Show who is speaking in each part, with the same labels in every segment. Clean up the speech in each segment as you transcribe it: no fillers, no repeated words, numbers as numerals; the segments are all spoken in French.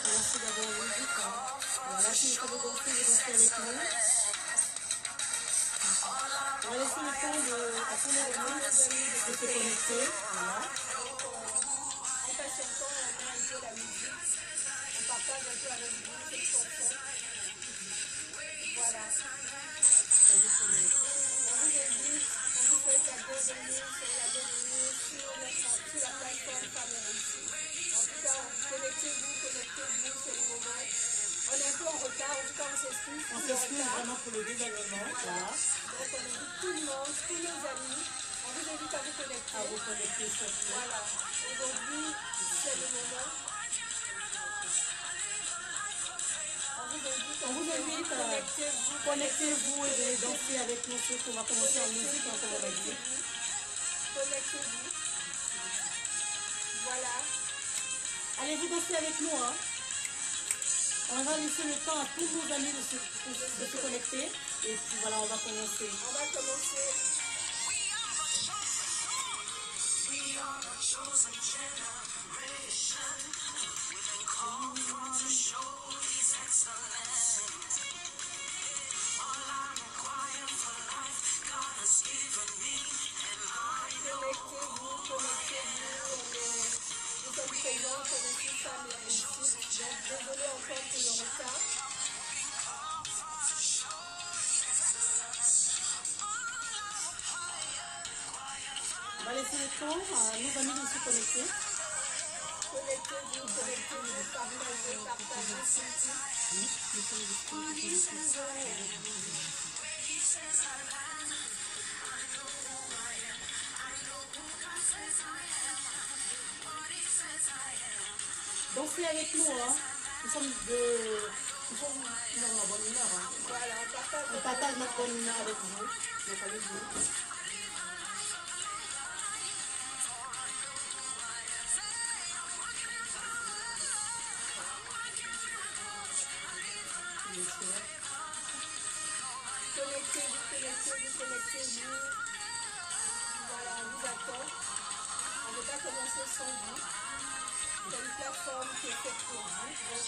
Speaker 1: Merci d'avoir vu. Voilà, si vous avez compris, vous restez avec nous. On va laisser le temps à tous les amis de se connecter. Voilà.
Speaker 2: En patientant, on met un peu la musique. On partage un peu avec vous cette chanson. Voilà. On vous invite, on vous souhaite la bienvenue sur la plateforme Femmes Réussies. En tout cas, connectez-vous sur le moment. On est un peu en retard, en tout cas on s'excuse.
Speaker 1: On s'excuse vraiment pour le désagrément. Voilà.
Speaker 2: Donc on invite tout le monde, tous nos amis. On vous invite à vous connecter.
Speaker 1: À vous connecter surtout.
Speaker 2: Voilà. Aujourd'hui, c'est le moment. On vous invite,
Speaker 1: connectez-vous et dansez avec nous. Surtout, on va commencer en musique, comme on va dire.
Speaker 2: Connectez-vous. Voilà.
Speaker 1: Allez, vous dansez avec nous, hein. On va laisser le temps à tous nos amis de se connecter. Et puis voilà, on va commencer.
Speaker 2: On va commencer. Nous sommes présents pour les femmes et les filles. Désolée encore pour le retard.
Speaker 1: On va laisser le temps à nos amis de se connecter.
Speaker 2: Connectez-vous, partagez,
Speaker 1: Dansez avec nous, hein. Nous sommes dans la bonne humeur. Hein.
Speaker 2: Voilà,
Speaker 1: on partage notre bonne humeur avec vous. Donc avec vous.
Speaker 2: Connectez-vous. Voilà, on vous attend. On ne peut pas commencer sans vous. C'est une plateforme qui est faite pour vous. Donc,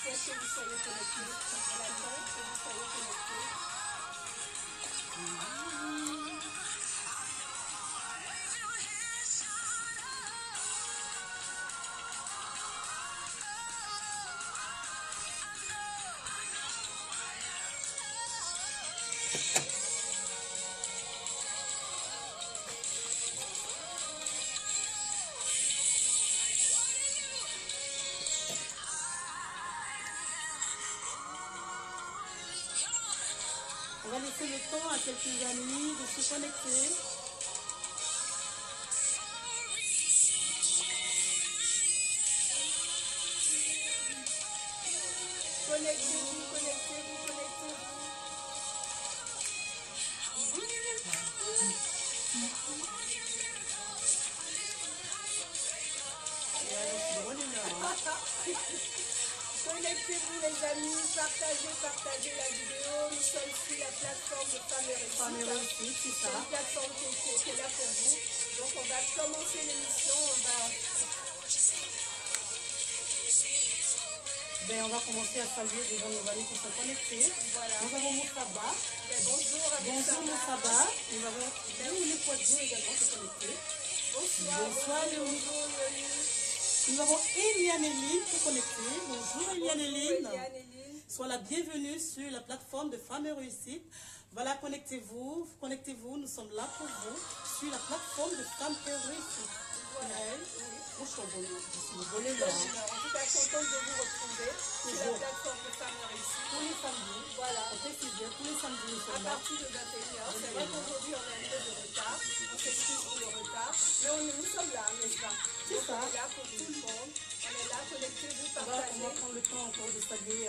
Speaker 2: souhaite que vous soyez connectés. On attend que vous soyez connectés.
Speaker 1: On va laisser le temps à quelques amis de se connecter.
Speaker 2: Connectez-vous. Connectez-vous les amis, partagez la vidéo. Nous sommes sur la plateforme de Femmes Réussies.
Speaker 1: C'est
Speaker 2: ça. C'est une plateforme qui est là pour vous. Donc on va commencer l'émission.
Speaker 1: On va commencer à saluer déjà nos amis qui sont connectés.
Speaker 2: Voilà.
Speaker 1: Nous avons Moussaba.
Speaker 2: Bonjour
Speaker 1: Moussaba. Nous avons Léonie Poitou également qui est connectée. Bonsoir Léonie. Nous avons Eliane Eline qui est connectée. Bonjour Eliane Eline. Sois la bienvenue sur la plateforme de Femmes Réussies. Voilà, connectez-vous, nous sommes là pour vous sur la plateforme de Femmes Réussies.
Speaker 2: En tout cas, contente de vous retrouver sur la plateforme de Femmes Réussies.
Speaker 1: Tous les samedis,
Speaker 2: voilà.
Speaker 1: On précise bien, tous les samedis nous sommes
Speaker 2: là. À partir de 21h. C'est vrai qu'aujourd'hui on a un peu de retard. On s'excuse pour le retard. Mais nous sommes là, n'est-ce pas?
Speaker 1: C'est ça.
Speaker 2: On est là pour tout le monde. On est là, connectez-vous, partagez.
Speaker 1: On va prendre le temps encore de saluer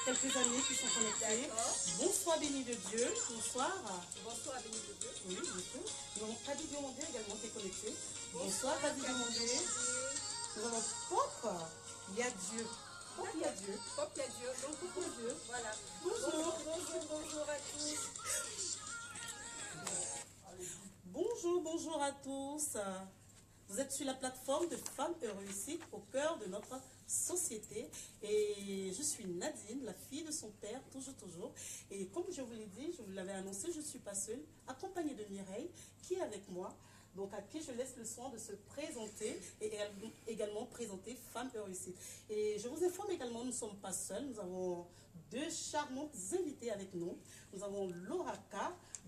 Speaker 1: quelques amis qui sont connectés.
Speaker 2: D'accord.
Speaker 1: Bonsoir béni de Dieu. Bonsoir.
Speaker 2: Bonsoir, béni de Dieu.
Speaker 1: Oui, bien sûr. Nous avons Kadi Diomandé également qui est connecté. Bonsoir Kadi Diomandé. Nous avons Pop. Il y a Dieu. Pop, il y a Dieu.
Speaker 2: Pop, il y a Dieu. Donc,
Speaker 1: Pop, il y a Dieu.
Speaker 2: voilà.
Speaker 1: Bonjour.
Speaker 2: Bonjour à tous.
Speaker 1: Bonjour à tous. Vous êtes sur la plateforme de Femmes et Réussite au cœur de notre société. Et je suis Nadine, la fille de son père, toujours. Et comme je vous l'ai dit, je vous l'avais annoncé, je ne suis pas seule, accompagnée de Mireille, qui est avec moi. Donc à qui je laisse le soin de se présenter et également présenter Femmes et Réussite. Et je vous informe également, nous ne sommes pas seuls, nous avons deux charmantes invités avec nous. Nous avons Laura K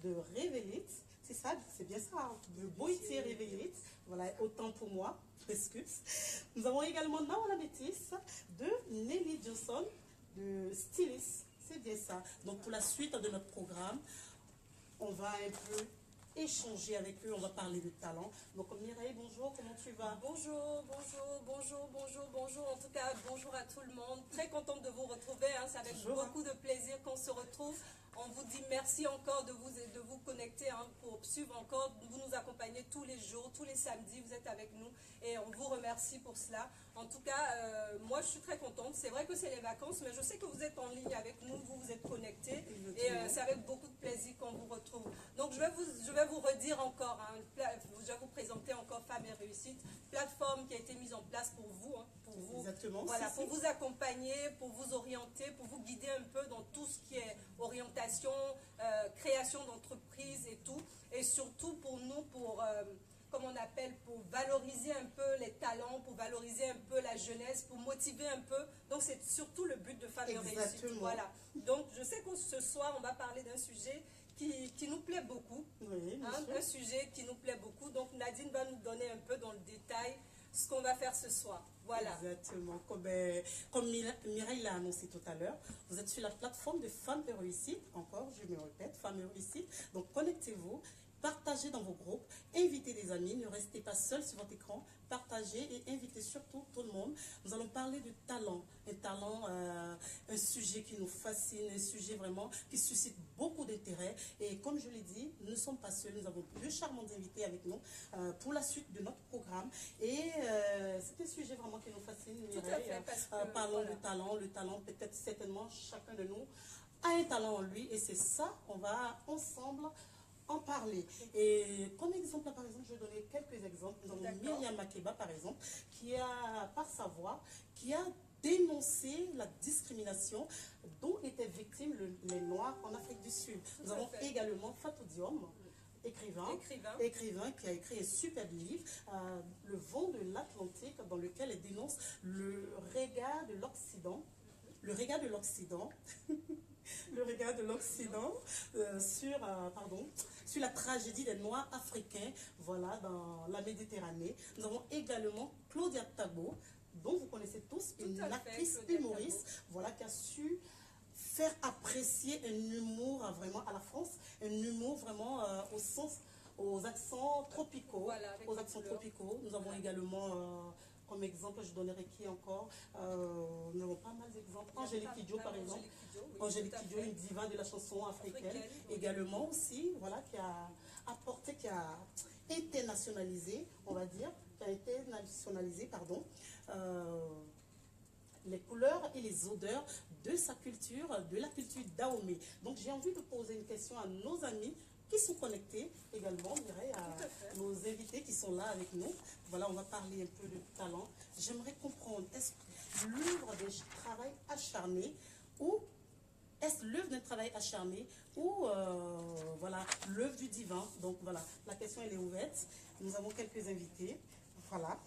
Speaker 1: de Révélite. C'est ça, c'est bien ça, de Boïtier Révélite. Voilà, autant pour moi, excuse. Nous avons également Nawala Métis de Nelly Johnson, de Stylist. C'est bien ça. Donc pour la suite de notre programme, on va un peu échanger avec eux, on va parler de talent. Donc Mireille, bonjour, comment tu vas?
Speaker 2: Bonjour. En tout cas, bonjour à tout le monde. Très contente de vous retrouver. Hein. C'est avec beaucoup de plaisir qu'on se retrouve. On vous dit merci encore de vous connecter pour suivre encore. Vous nous accompagnez tous les jours, tous les samedis. Vous êtes avec nous et on vous remercie pour cela. En tout cas, moi je suis très contente. C'est vrai que c'est les vacances, mais je sais que vous êtes en ligne avec nous, vous êtes connectés. Et c'est avec beaucoup de plaisir qu'on vous retrouve. Donc je vais vous redire encore, je vais vous présenter encore Femmes et Réussite, plateforme qui a été mise en place pour vous.
Speaker 1: Exactement.
Speaker 2: Voilà, pour vous accompagner, pour vous orienter, pour vous guider un peu dans tout ce qui est orientation, création d'entreprise et tout. Et surtout pour nous, comme on appelle, pour valoriser un peu les talents, pour valoriser un peu la jeunesse, pour motiver un peu. Donc c'est surtout le but de Femmes et Réussite. Voilà. Donc je sais que ce soir, on va parler d'un sujet qui nous plaît beaucoup.
Speaker 1: Oui,
Speaker 2: un sujet qui nous plaît beaucoup. Donc Nadine va nous donner un peu dans le détail ce qu'on va faire ce soir. Voilà.
Speaker 1: Exactement. Comme Mireille l'a annoncé tout à l'heure, vous êtes sur la plateforme de Femmes et Réussite. Encore, je me répète, Femmes et Réussite. Donc connectez-vous, partagez dans vos groupes, invitez des amis, ne restez pas seul sur votre écran, partagez et invitez surtout tout le monde. Nous allons parler de talent, un sujet qui nous fascine, un sujet vraiment qui suscite beaucoup d'intérêt. Et comme je l'ai dit, nous ne sommes pas seuls, nous avons deux charmants invités avec nous pour la suite de notre programme. Et c'est un sujet vraiment qui nous fascine, Mireille. Parlons de talent, le talent peut-être certainement chacun de nous a un talent en lui et c'est ça, on va ensemble en parler. Et comme exemple, par exemple, je vais donner quelques exemples. Nous avons Myriam Makeba, par exemple, qui a, par sa voix, qui a dénoncé la discrimination dont étaient victimes les Noirs en Afrique du Sud. Nous avons également Fatou Diom, écrivain qui a écrit un superbe livre, Le vent de l'Atlantique, dans lequel elle dénonce le regard de l'Occident. Le regard de l'Occident sur la tragédie des Noirs africains, voilà, dans la Méditerranée. Nous avons également Claudia Tagbo, dont vous connaissez tous, une actrice humoriste, voilà, qui a su faire apprécier un humour vraiment à la France, un humour vraiment aux accents tropicaux.
Speaker 2: Voilà,
Speaker 1: Nous avons également comme exemple, je donnerai qui encore nous avons pas mal d'exemples. Angélique Kidjo, par exemple. Angélique Kidjo, une diva de la chanson africaine. Également aussi, voilà, qui a apporté, qui a internationalisé, on va dire, les couleurs et les odeurs de sa culture, de la culture Dahomey. Donc j'ai envie de poser une question à nos amis qui sont connectés également, Mireille, à nos invités qui sont là avec nous. Voilà, on va parler un peu de talent. J'aimerais comprendre, est-ce l'œuvre d'un travail acharné ou est-ce l'œuvre d'un travail acharné ou voilà, l'œuvre du divin? Donc voilà, la question elle est ouverte. Nous avons quelques invités. Voilà.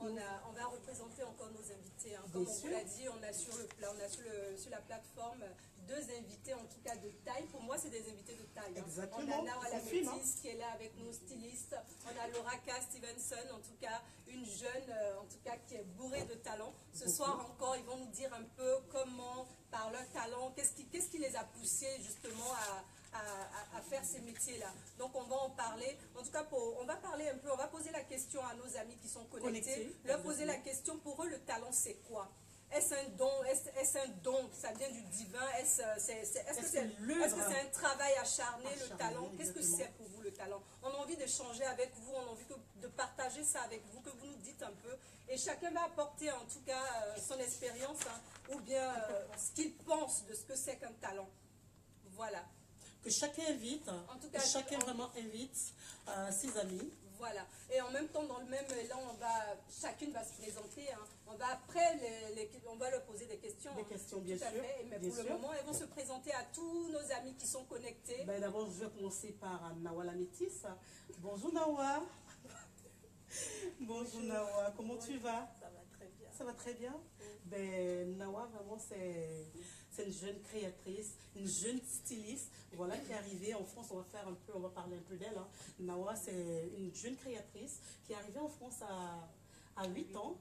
Speaker 2: On va représenter encore nos invités. Comme on vous l'a dit, on a sur la plateforme deux invités, en tout cas de taille. Pour moi, c'est des invités de taille.
Speaker 1: Exactement.
Speaker 2: On a Nawala Métis qui est là avec nous, styliste. On a Laura K. Stevenson, en tout cas une jeune, en tout cas qui est bourrée de talent. Ce soir encore, ils vont nous dire un peu comment, par leur talent, qu'est-ce qui les a poussés justement à faire ces métiers-là. Donc on va en parler. En tout cas, on va parler un peu, on va poser la question à nos amis qui sont connectés. Leur poser la question, pour eux, le talent, c'est quoi? Est-ce un don? Est-ce un don? Ça vient du divin? Est-ce que c'est un travail acharné, le talent? Qu'est-ce que c'est pour vous le talent? On a envie d'échanger avec vous, on a envie de partager ça avec vous, que vous nous dites un peu. Et chacun va apporter en tout cas son expérience, hein, ou bien ce qu'il pense de ce que c'est qu'un talent. Voilà.
Speaker 1: Que chacun invite, en tout cas, vraiment invite ses amis.
Speaker 2: Voilà. Et en même temps, dans le même élan, chacune va se présenter. Hein. On va après, on va leur poser des questions.
Speaker 1: Des questions, bien sûr.
Speaker 2: Mais pour le moment, elles vont se présenter à tous nos amis qui sont connectés.
Speaker 1: Ben, d'abord, je vais commencer par Nawa la métisse. Bonjour Nawa. Bonjour Nawa, comment tu vas?
Speaker 2: Ça va très bien.
Speaker 1: Ça va très bien? Ben, Nawa, vraiment, c'est une jeune créatrice, une jeune styliste, voilà, qui est arrivée en France. On va parler un peu d'elle. Hein. Nawa, c'est une jeune créatrice qui est arrivée en France à 8 ans,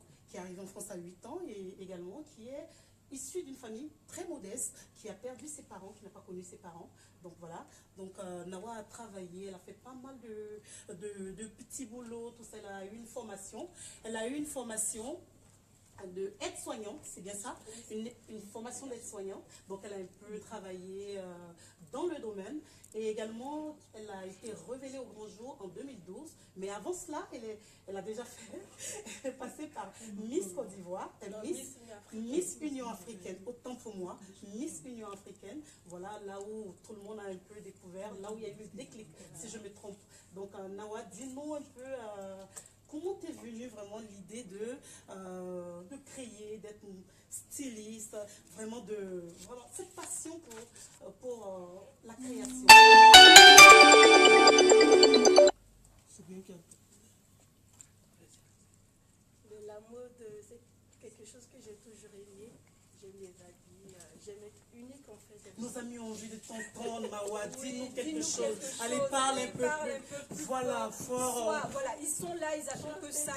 Speaker 1: et également qui est issue d'une famille très modeste, qui a perdu ses parents, qui n'a pas connu ses parents. Donc voilà, Nawa a travaillé, elle a fait pas mal de petits boulots, tout ça. Elle a eu une formation. De aide-soignante, c'est bien ça, une formation d'aide-soignante. Donc elle a un peu travaillé dans le domaine, et également elle a été révélée au grand jour en 2012. Mais avant cela, elle a déjà fait, elle est passée par Miss Côte d'Ivoire, Miss Union Africaine, autant pour moi, Miss Union Africaine. Voilà, là où tout le monde a un peu découvert, là où il y a eu le déclic, si je me trompe. Donc Nawa, dis-nous un peu... comment t'es venue vraiment l'idée de créer, d'être styliste, vraiment cette passion pour la création?
Speaker 3: La mode, c'est quelque chose que j'ai toujours aimé. J'aime les habits, j'aime être unique en fait.
Speaker 1: Nos amis ont envie de t'entendre, Nawa. Dis-nous quelque chose. Allez, parle un peu plus. Voilà, fort.
Speaker 2: Voilà, ils sont là, ils attendent que ça.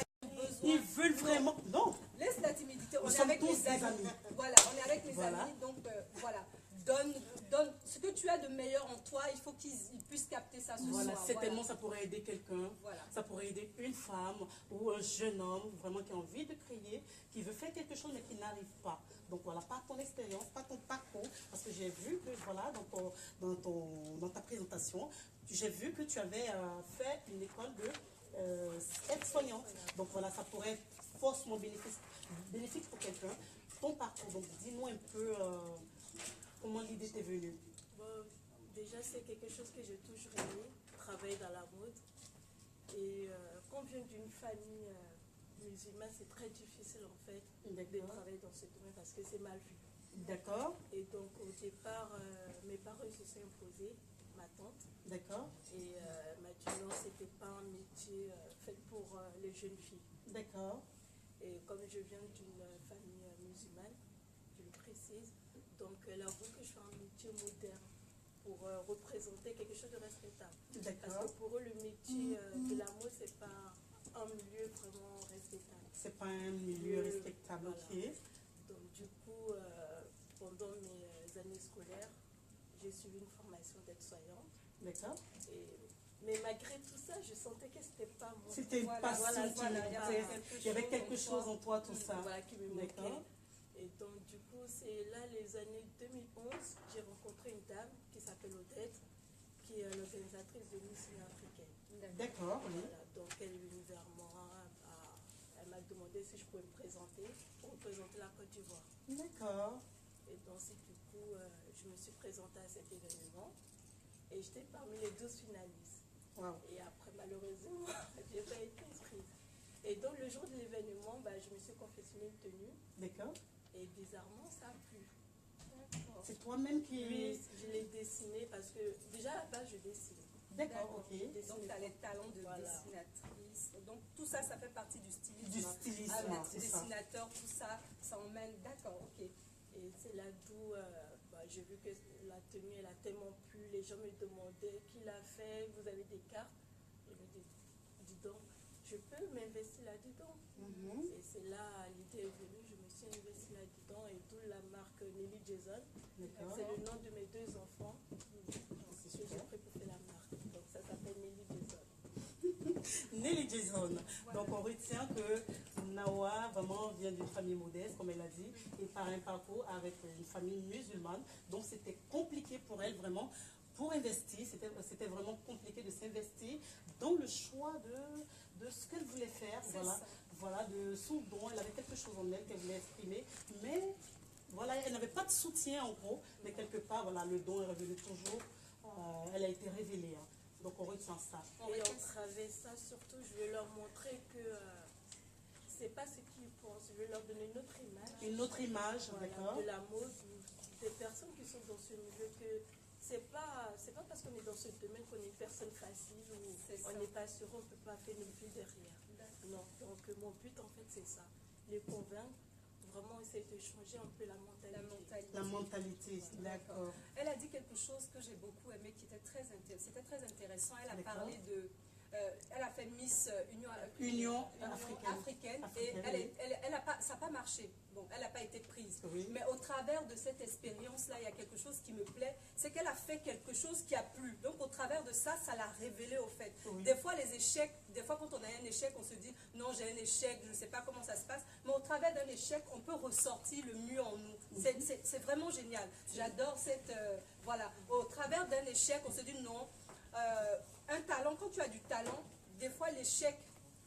Speaker 1: Ils veulent vraiment. Non.
Speaker 2: Laisse la timidité. On est
Speaker 1: sommes
Speaker 2: avec
Speaker 1: tous
Speaker 2: les
Speaker 1: des
Speaker 2: amis.
Speaker 1: amis.
Speaker 2: Voilà, on est avec les amis. Donc voilà. Donne ce que tu as de meilleur en toi, il faut qu'ils puissent capter ça ce
Speaker 1: Voilà,
Speaker 2: soir.
Speaker 1: certainement ça pourrait aider quelqu'un,
Speaker 2: Voilà.
Speaker 1: Ça pourrait aider une femme ou un jeune homme vraiment qui a envie de créer, qui veut faire quelque chose mais qui n'arrive pas. Donc voilà, pas ton expérience, pas ton parcours, parce que j'ai vu que voilà, dans ta présentation, j'ai vu que tu avais fait une école de aide-soignante. Donc voilà, ça pourrait être forcément bénéfique pour quelqu'un. Ton parcours, donc dis-nous un peu comment l'idée t'est venue.
Speaker 3: Bon, déjà, c'est quelque chose que j'ai toujours aimé, travailler dans la mode. Et quand on vient d'une famille musulmane, c'est très difficile en fait de travailler dans ce domaine parce que c'est mal vu.
Speaker 1: D'accord.
Speaker 3: Et donc au départ, mes parents se sont imposés, ma tante.
Speaker 1: D'accord.
Speaker 3: Et m'a dit non, c'était pas un métier fait pour les jeunes filles.
Speaker 1: D'accord.
Speaker 3: Et comme je viens d'une famille musulmane, je le précise, donc elle avoue que je fais un métier moderne pour représenter quelque chose de respectable. Parce que pour eux, le métier de la mode, c'est pas un milieu vraiment respectable.
Speaker 1: C'est pas un milieu respectable,
Speaker 3: voilà.
Speaker 1: Ok.
Speaker 3: Donc du coup, pendant mes années scolaires, j'ai suivi une formation d'aide-soignante.
Speaker 1: D'accord.
Speaker 3: Mais malgré tout ça, je sentais que c'était pas moi.
Speaker 1: C'était pas il y avait quelque chose en toi, tout ça.
Speaker 3: Voilà, qui me manquait. Et donc, du coup, c'est là, les années 2011, j'ai rencontré une dame qui s'appelle Odette, qui est l'organisatrice de Miss Union Africaine.
Speaker 1: D'accord, oui.
Speaker 3: Voilà, donc elle est venue vers moi, elle m'a demandé si je pouvais me présenter pour représenter la Côte d'Ivoire.
Speaker 1: D'accord.
Speaker 3: Et donc, du coup, je me suis présentée à cet événement et j'étais parmi les 12 finalistes.
Speaker 1: Wow.
Speaker 3: Et après, malheureusement, je n'ai pas été inscrite. Et donc, le jour de l'événement, je me suis confectionné une tenue.
Speaker 1: D'accord.
Speaker 3: Et bizarrement, ça a plu.
Speaker 1: C'est toi-même qui...
Speaker 3: Oui, je l'ai dessiné parce que déjà à la base, je dessine.
Speaker 1: D'accord, ok.
Speaker 2: Donc, tu as les talents de dessinatrice. Donc, tout ça, ça fait partie du stylisme.
Speaker 1: Du stylisme,
Speaker 2: avec dessinateur, tout ça, ça emmène. D'accord, ok.
Speaker 3: Et c'est là d'où j'ai vu que la tenue, elle a tellement plu. Les gens me demandaient qui l'a fait, vous avez des cartes. Je me dis donc, je peux m'investir là-dedans. Et c'est là, l'idée est venue, je me suis investie là-dedans et d'où la marque Nelly Jason. C'est le nom de mes 2 enfants que j'ai pris pour faire la marque. Donc ça s'appelle Nelly Jason.
Speaker 1: Nelly Jason. Donc on retient que Nawa vraiment vient d'une famille modeste, comme elle a dit, et par un parcours avec une famille musulmane. Donc c'était compliqué pour elle vraiment pour investir. C'était vraiment compliqué de s'investir dans le choix de ce qu'elle voulait faire. Voilà, de son don. Elle avait quelque chose en elle qu'elle voulait exprimer, mais voilà, elle n'avait pas de soutien en gros, mais quelque part, voilà, le don est revenu toujours. Elle a été révélée. Hein. Donc on retient ça.
Speaker 3: Et on travers ça, surtout, je vais leur montrer que c'est pas ce qu'ils pensent. Je vais leur donner une autre image.
Speaker 1: Une autre image,
Speaker 3: voilà,
Speaker 1: d'accord.
Speaker 3: de la mode, des personnes qui sont dans ce milieu, que c'est pas parce qu'on est dans ce domaine qu'on est une personne facile ou on n'est pas sûr, on ne peut pas faire une vie derrière. Non, donc mon but en fait c'est ça, les convaincre, vraiment essayer de changer un peu la mentalité.
Speaker 1: La mentalité, d'accord.
Speaker 2: Elle a dit quelque chose que j'ai beaucoup aimé, qui était c'était très intéressant. Elle a parlé de... elle a fait Miss Union africaine et ça n'a pas marché. Bon, elle n'a pas été prise.
Speaker 1: Oui.
Speaker 2: Mais au travers de cette expérience-là, il y a quelque chose qui me plaît, c'est qu'elle a fait quelque chose qui a plu. Donc au travers de ça, ça l'a révélé au fait.
Speaker 1: Oui.
Speaker 2: Des fois, les échecs, des fois quand on a un échec, on se dit non, j'ai un échec, je ne sais pas comment ça se passe. Mais au travers d'un échec, on peut ressortir le mieux en nous. C'est vraiment génial. J'adore cette... voilà. Au travers d'un échec, on se dit non, un talent, quand tu as du talent, des fois l'échec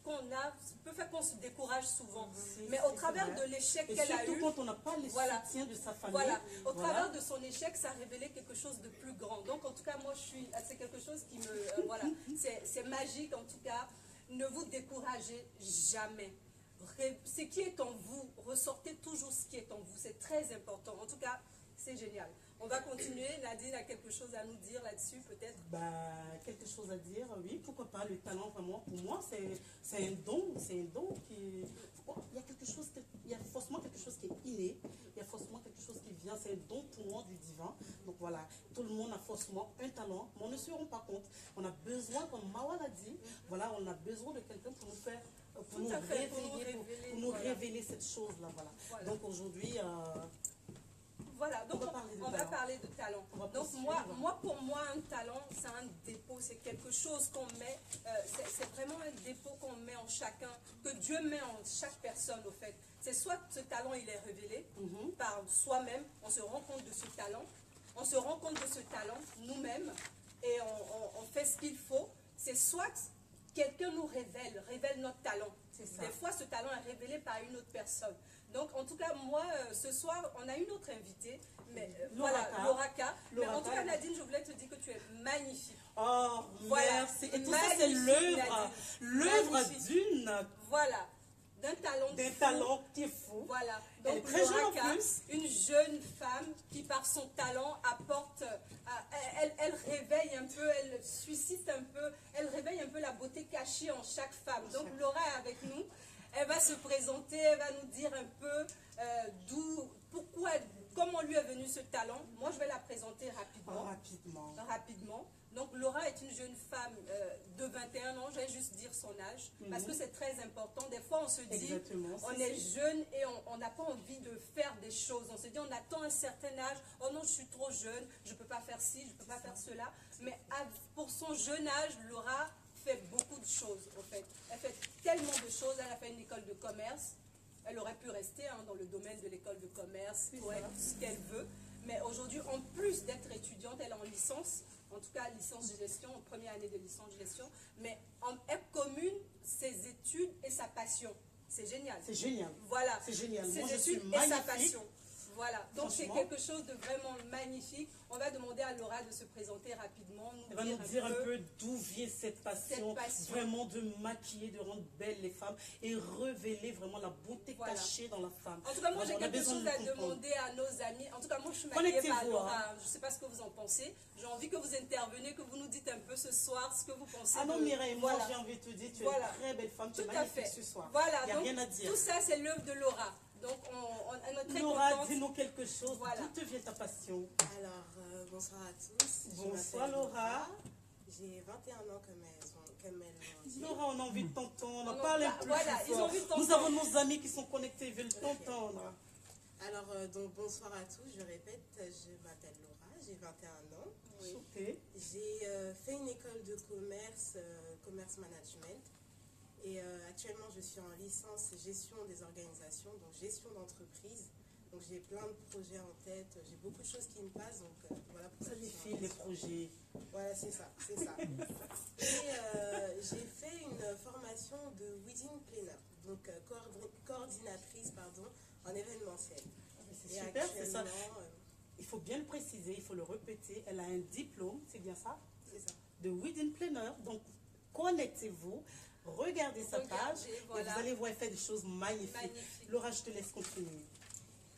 Speaker 2: qu'on a peut faire qu'on se décourage souvent. Mais au travers de l'échec qu'elle a eu...
Speaker 1: surtout quand on n'a pas le soutien de sa famille.
Speaker 2: Voilà. Au travers de son échec, ça a révélé quelque chose de plus grand. Donc en tout cas, moi, c'est quelque chose qui me... voilà. C'est magique en tout cas. Ne vous découragez jamais. Ce qui est en vous, ressortez toujours ce qui est en vous. C'est très important. En tout cas, c'est génial. On va continuer. Nadine a quelque chose à nous dire là-dessus, peut-être?
Speaker 1: Quelque chose à dire, oui, pourquoi pas. Le talent, vraiment, pour moi, c'est un don. C'est un don qui... Il y a forcément quelque chose qui est inné. Il y a forcément quelque chose qui vient. C'est un don pour moi du divin. Donc voilà, tout le monde a forcément un talent, mais on ne se rend pas compte. On a besoin, comme Mawa l'a dit, voilà, on a besoin de quelqu'un pour nous faire... Pour nous révéler cette chose-là. Voilà. Donc aujourd'hui...
Speaker 2: Voilà, donc on va parler de talent. Donc pour moi, un talent, c'est un dépôt, c'est quelque chose qu'on met, c'est vraiment un dépôt qu'on met en chacun, que Dieu met en chaque personne au fait. C'est soit ce talent, il est révélé par soi-même, on se rend compte de ce talent, nous-mêmes, et on fait ce qu'il faut. C'est soit quelqu'un nous révèle notre talent. Des fois, ce talent est révélé par une autre personne. Donc, en tout cas, moi, ce soir, on a une autre invitée, mais Loraka. Mais en tout cas, Nadine, je voulais te dire que tu es magnifique.
Speaker 1: Oh,
Speaker 2: voilà.
Speaker 1: Merci. Et tout ça, c'est l'œuvre d'une...
Speaker 2: Voilà. D'un talent
Speaker 1: qui est fou.
Speaker 2: Voilà.
Speaker 1: Donc, elle est très jeune en plus.
Speaker 2: Une jeune femme qui, par son talent, apporte... elle réveille un peu, elle suscite un peu, elle réveille un peu la beauté cachée en chaque femme. Donc, Laura est avec nous. Elle va se présenter, elle va nous dire un peu comment lui est venu ce talent. Moi, je vais la présenter rapidement. Donc, Laura est une jeune femme de 21 ans. Je vais juste dire son âge, parce que c'est très important. Des fois, on se dit, on est jeune et on n'a pas envie de faire des choses. On se dit, on attend un certain âge. Oh non, je suis trop jeune, je ne peux pas faire ci, je ne peux pas faire cela. Mais pour son jeune âge, Laura fait beaucoup de choses, en fait. Elle fait tellement de choses. Elle a fait une école de commerce. Elle aurait pu rester dans le domaine de l'école de commerce pour être ce qu'elle veut. Mais aujourd'hui, en plus d'être étudiante, elle est en licence, en tout cas licence de gestion, en première année de licence de gestion. Mais elle commune ses études et sa passion. C'est génial.
Speaker 1: C'est génial.
Speaker 2: Voilà.
Speaker 1: C'est génial.
Speaker 2: Ses
Speaker 1: Moi,
Speaker 2: études
Speaker 1: je suis
Speaker 2: et sa passion. Voilà, donc c'est
Speaker 1: Franchement.
Speaker 2: quelque chose de vraiment magnifique. On va demander à Laura de se présenter rapidement.
Speaker 1: Elle va nous dire un peu d'où vient cette passion, vraiment de maquiller, de rendre belles les femmes et révéler vraiment la beauté cachée dans la femme.
Speaker 2: En tout cas, moi j'ai quelque chose à demander à nos amis. En tout cas, moi je suis maquillée par Laura. Je ne sais pas ce que vous en pensez. J'ai envie que vous interveniez, que vous nous dites un peu ce soir ce que vous pensez.
Speaker 1: Ah non, Mireille, moi j'ai envie de te dire, tu es une très belle femme, tu es magnifique ce soir.
Speaker 2: Voilà,
Speaker 1: il n'y a rien à dire.
Speaker 2: Tout ça, c'est l'œuvre de Laura. Donc, on est très
Speaker 1: Laura, dis-nous quelque chose.
Speaker 2: Voilà.
Speaker 1: D'où te vient ta passion?
Speaker 4: Alors, bonsoir à tous.
Speaker 1: Bonsoir Laura.
Speaker 4: J'ai 21 ans comme elles l'ont dit.
Speaker 1: Laura, on a envie de t'entendre. Parle un peu plus
Speaker 2: ils ont
Speaker 1: fort.
Speaker 2: envie de t'entendre.
Speaker 1: Nous avons nos amis qui sont connectés, ils veulent t'entendre.
Speaker 4: Alors, donc bonsoir à tous, je répète, je m'appelle Laura, j'ai 21 ans.
Speaker 1: Chantez.
Speaker 4: J'ai fait une école de commerce, commerce management. Et actuellement, je suis en licence gestion des organisations, donc gestion d'entreprise. Donc j'ai plein de projets en tête, j'ai beaucoup de choses qui me passent, donc voilà pourquoi
Speaker 1: Ça
Speaker 4: je
Speaker 1: les
Speaker 4: suis en
Speaker 1: filles, les
Speaker 4: licence.
Speaker 1: projets.
Speaker 4: Voilà, c'est ça, c'est ça. Et j'ai fait une formation de wedding planner, donc coordinatrice pardon, en événementiel.
Speaker 1: C'est
Speaker 4: Et
Speaker 1: super, c'est ça.
Speaker 4: actuellement,
Speaker 1: Il faut bien le préciser, il faut le répéter. Elle a un diplôme, c'est bien ça,
Speaker 4: c'est ça.
Speaker 1: de wedding planner. Donc, connectez-vous, regardez sa page
Speaker 2: Voilà.
Speaker 1: et vous allez voir, elle fait des choses magnifiques.
Speaker 2: Magnifique.
Speaker 1: Laura, je te laisse continuer.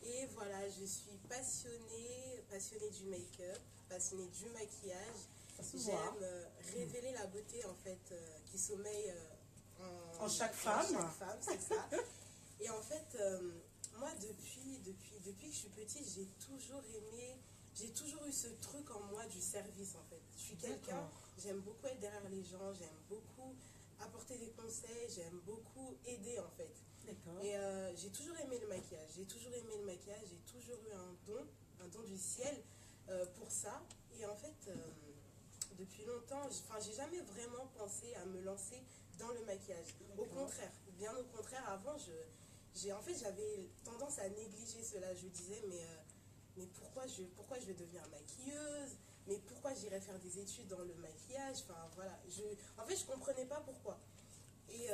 Speaker 4: Et voilà, je suis passionnée du make-up, passionnée du maquillage.
Speaker 1: Ça se voit.
Speaker 4: J'aime révéler la beauté en fait qui sommeille
Speaker 1: En chaque femme.
Speaker 4: En chaque femme, c'est ça. Et en fait, moi depuis que je suis petite, j'ai toujours eu ce truc en moi du service en fait. Je suis quelqu'un,
Speaker 1: D'accord.
Speaker 4: j'aime beaucoup être derrière les gens, j'aime beaucoup apporter des conseils, j'aime beaucoup aider en fait.
Speaker 1: D'accord.
Speaker 4: Et j'ai toujours aimé le maquillage, j'ai toujours eu un don du ciel pour ça. Et en fait, depuis longtemps, j'ai jamais vraiment pensé à me lancer dans le maquillage. Au contraire, bien au contraire, avant, j'avais tendance à négliger cela. Je disais, mais pourquoi je vais devenir maquilleuse? Mais pourquoi j'irais faire des études dans le maquillage? Enfin, voilà. En fait, je comprenais pas pourquoi. Et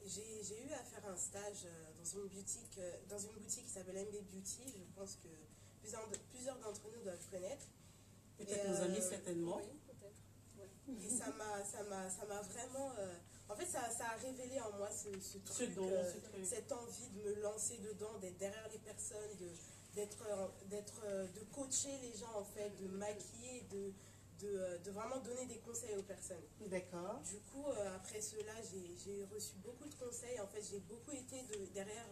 Speaker 4: j'ai eu à faire un stage dans une boutique qui s'appelle MB Beauty. Je pense que plusieurs d'entre nous doivent connaître.
Speaker 1: Peut-être
Speaker 4: Et,
Speaker 1: nos amis, certainement.
Speaker 2: Oui, peut-être.
Speaker 4: Et ça m'a vraiment... en fait, ça a révélé en moi ce truc,
Speaker 1: ce truc.
Speaker 4: cette envie de me lancer dedans, d'être derrière les personnes, de coacher les gens, en fait, de maquiller, de vraiment donner des conseils aux personnes.
Speaker 1: D'accord.
Speaker 4: Du coup, après cela, j'ai reçu beaucoup de conseils. En fait, j'ai beaucoup été derrière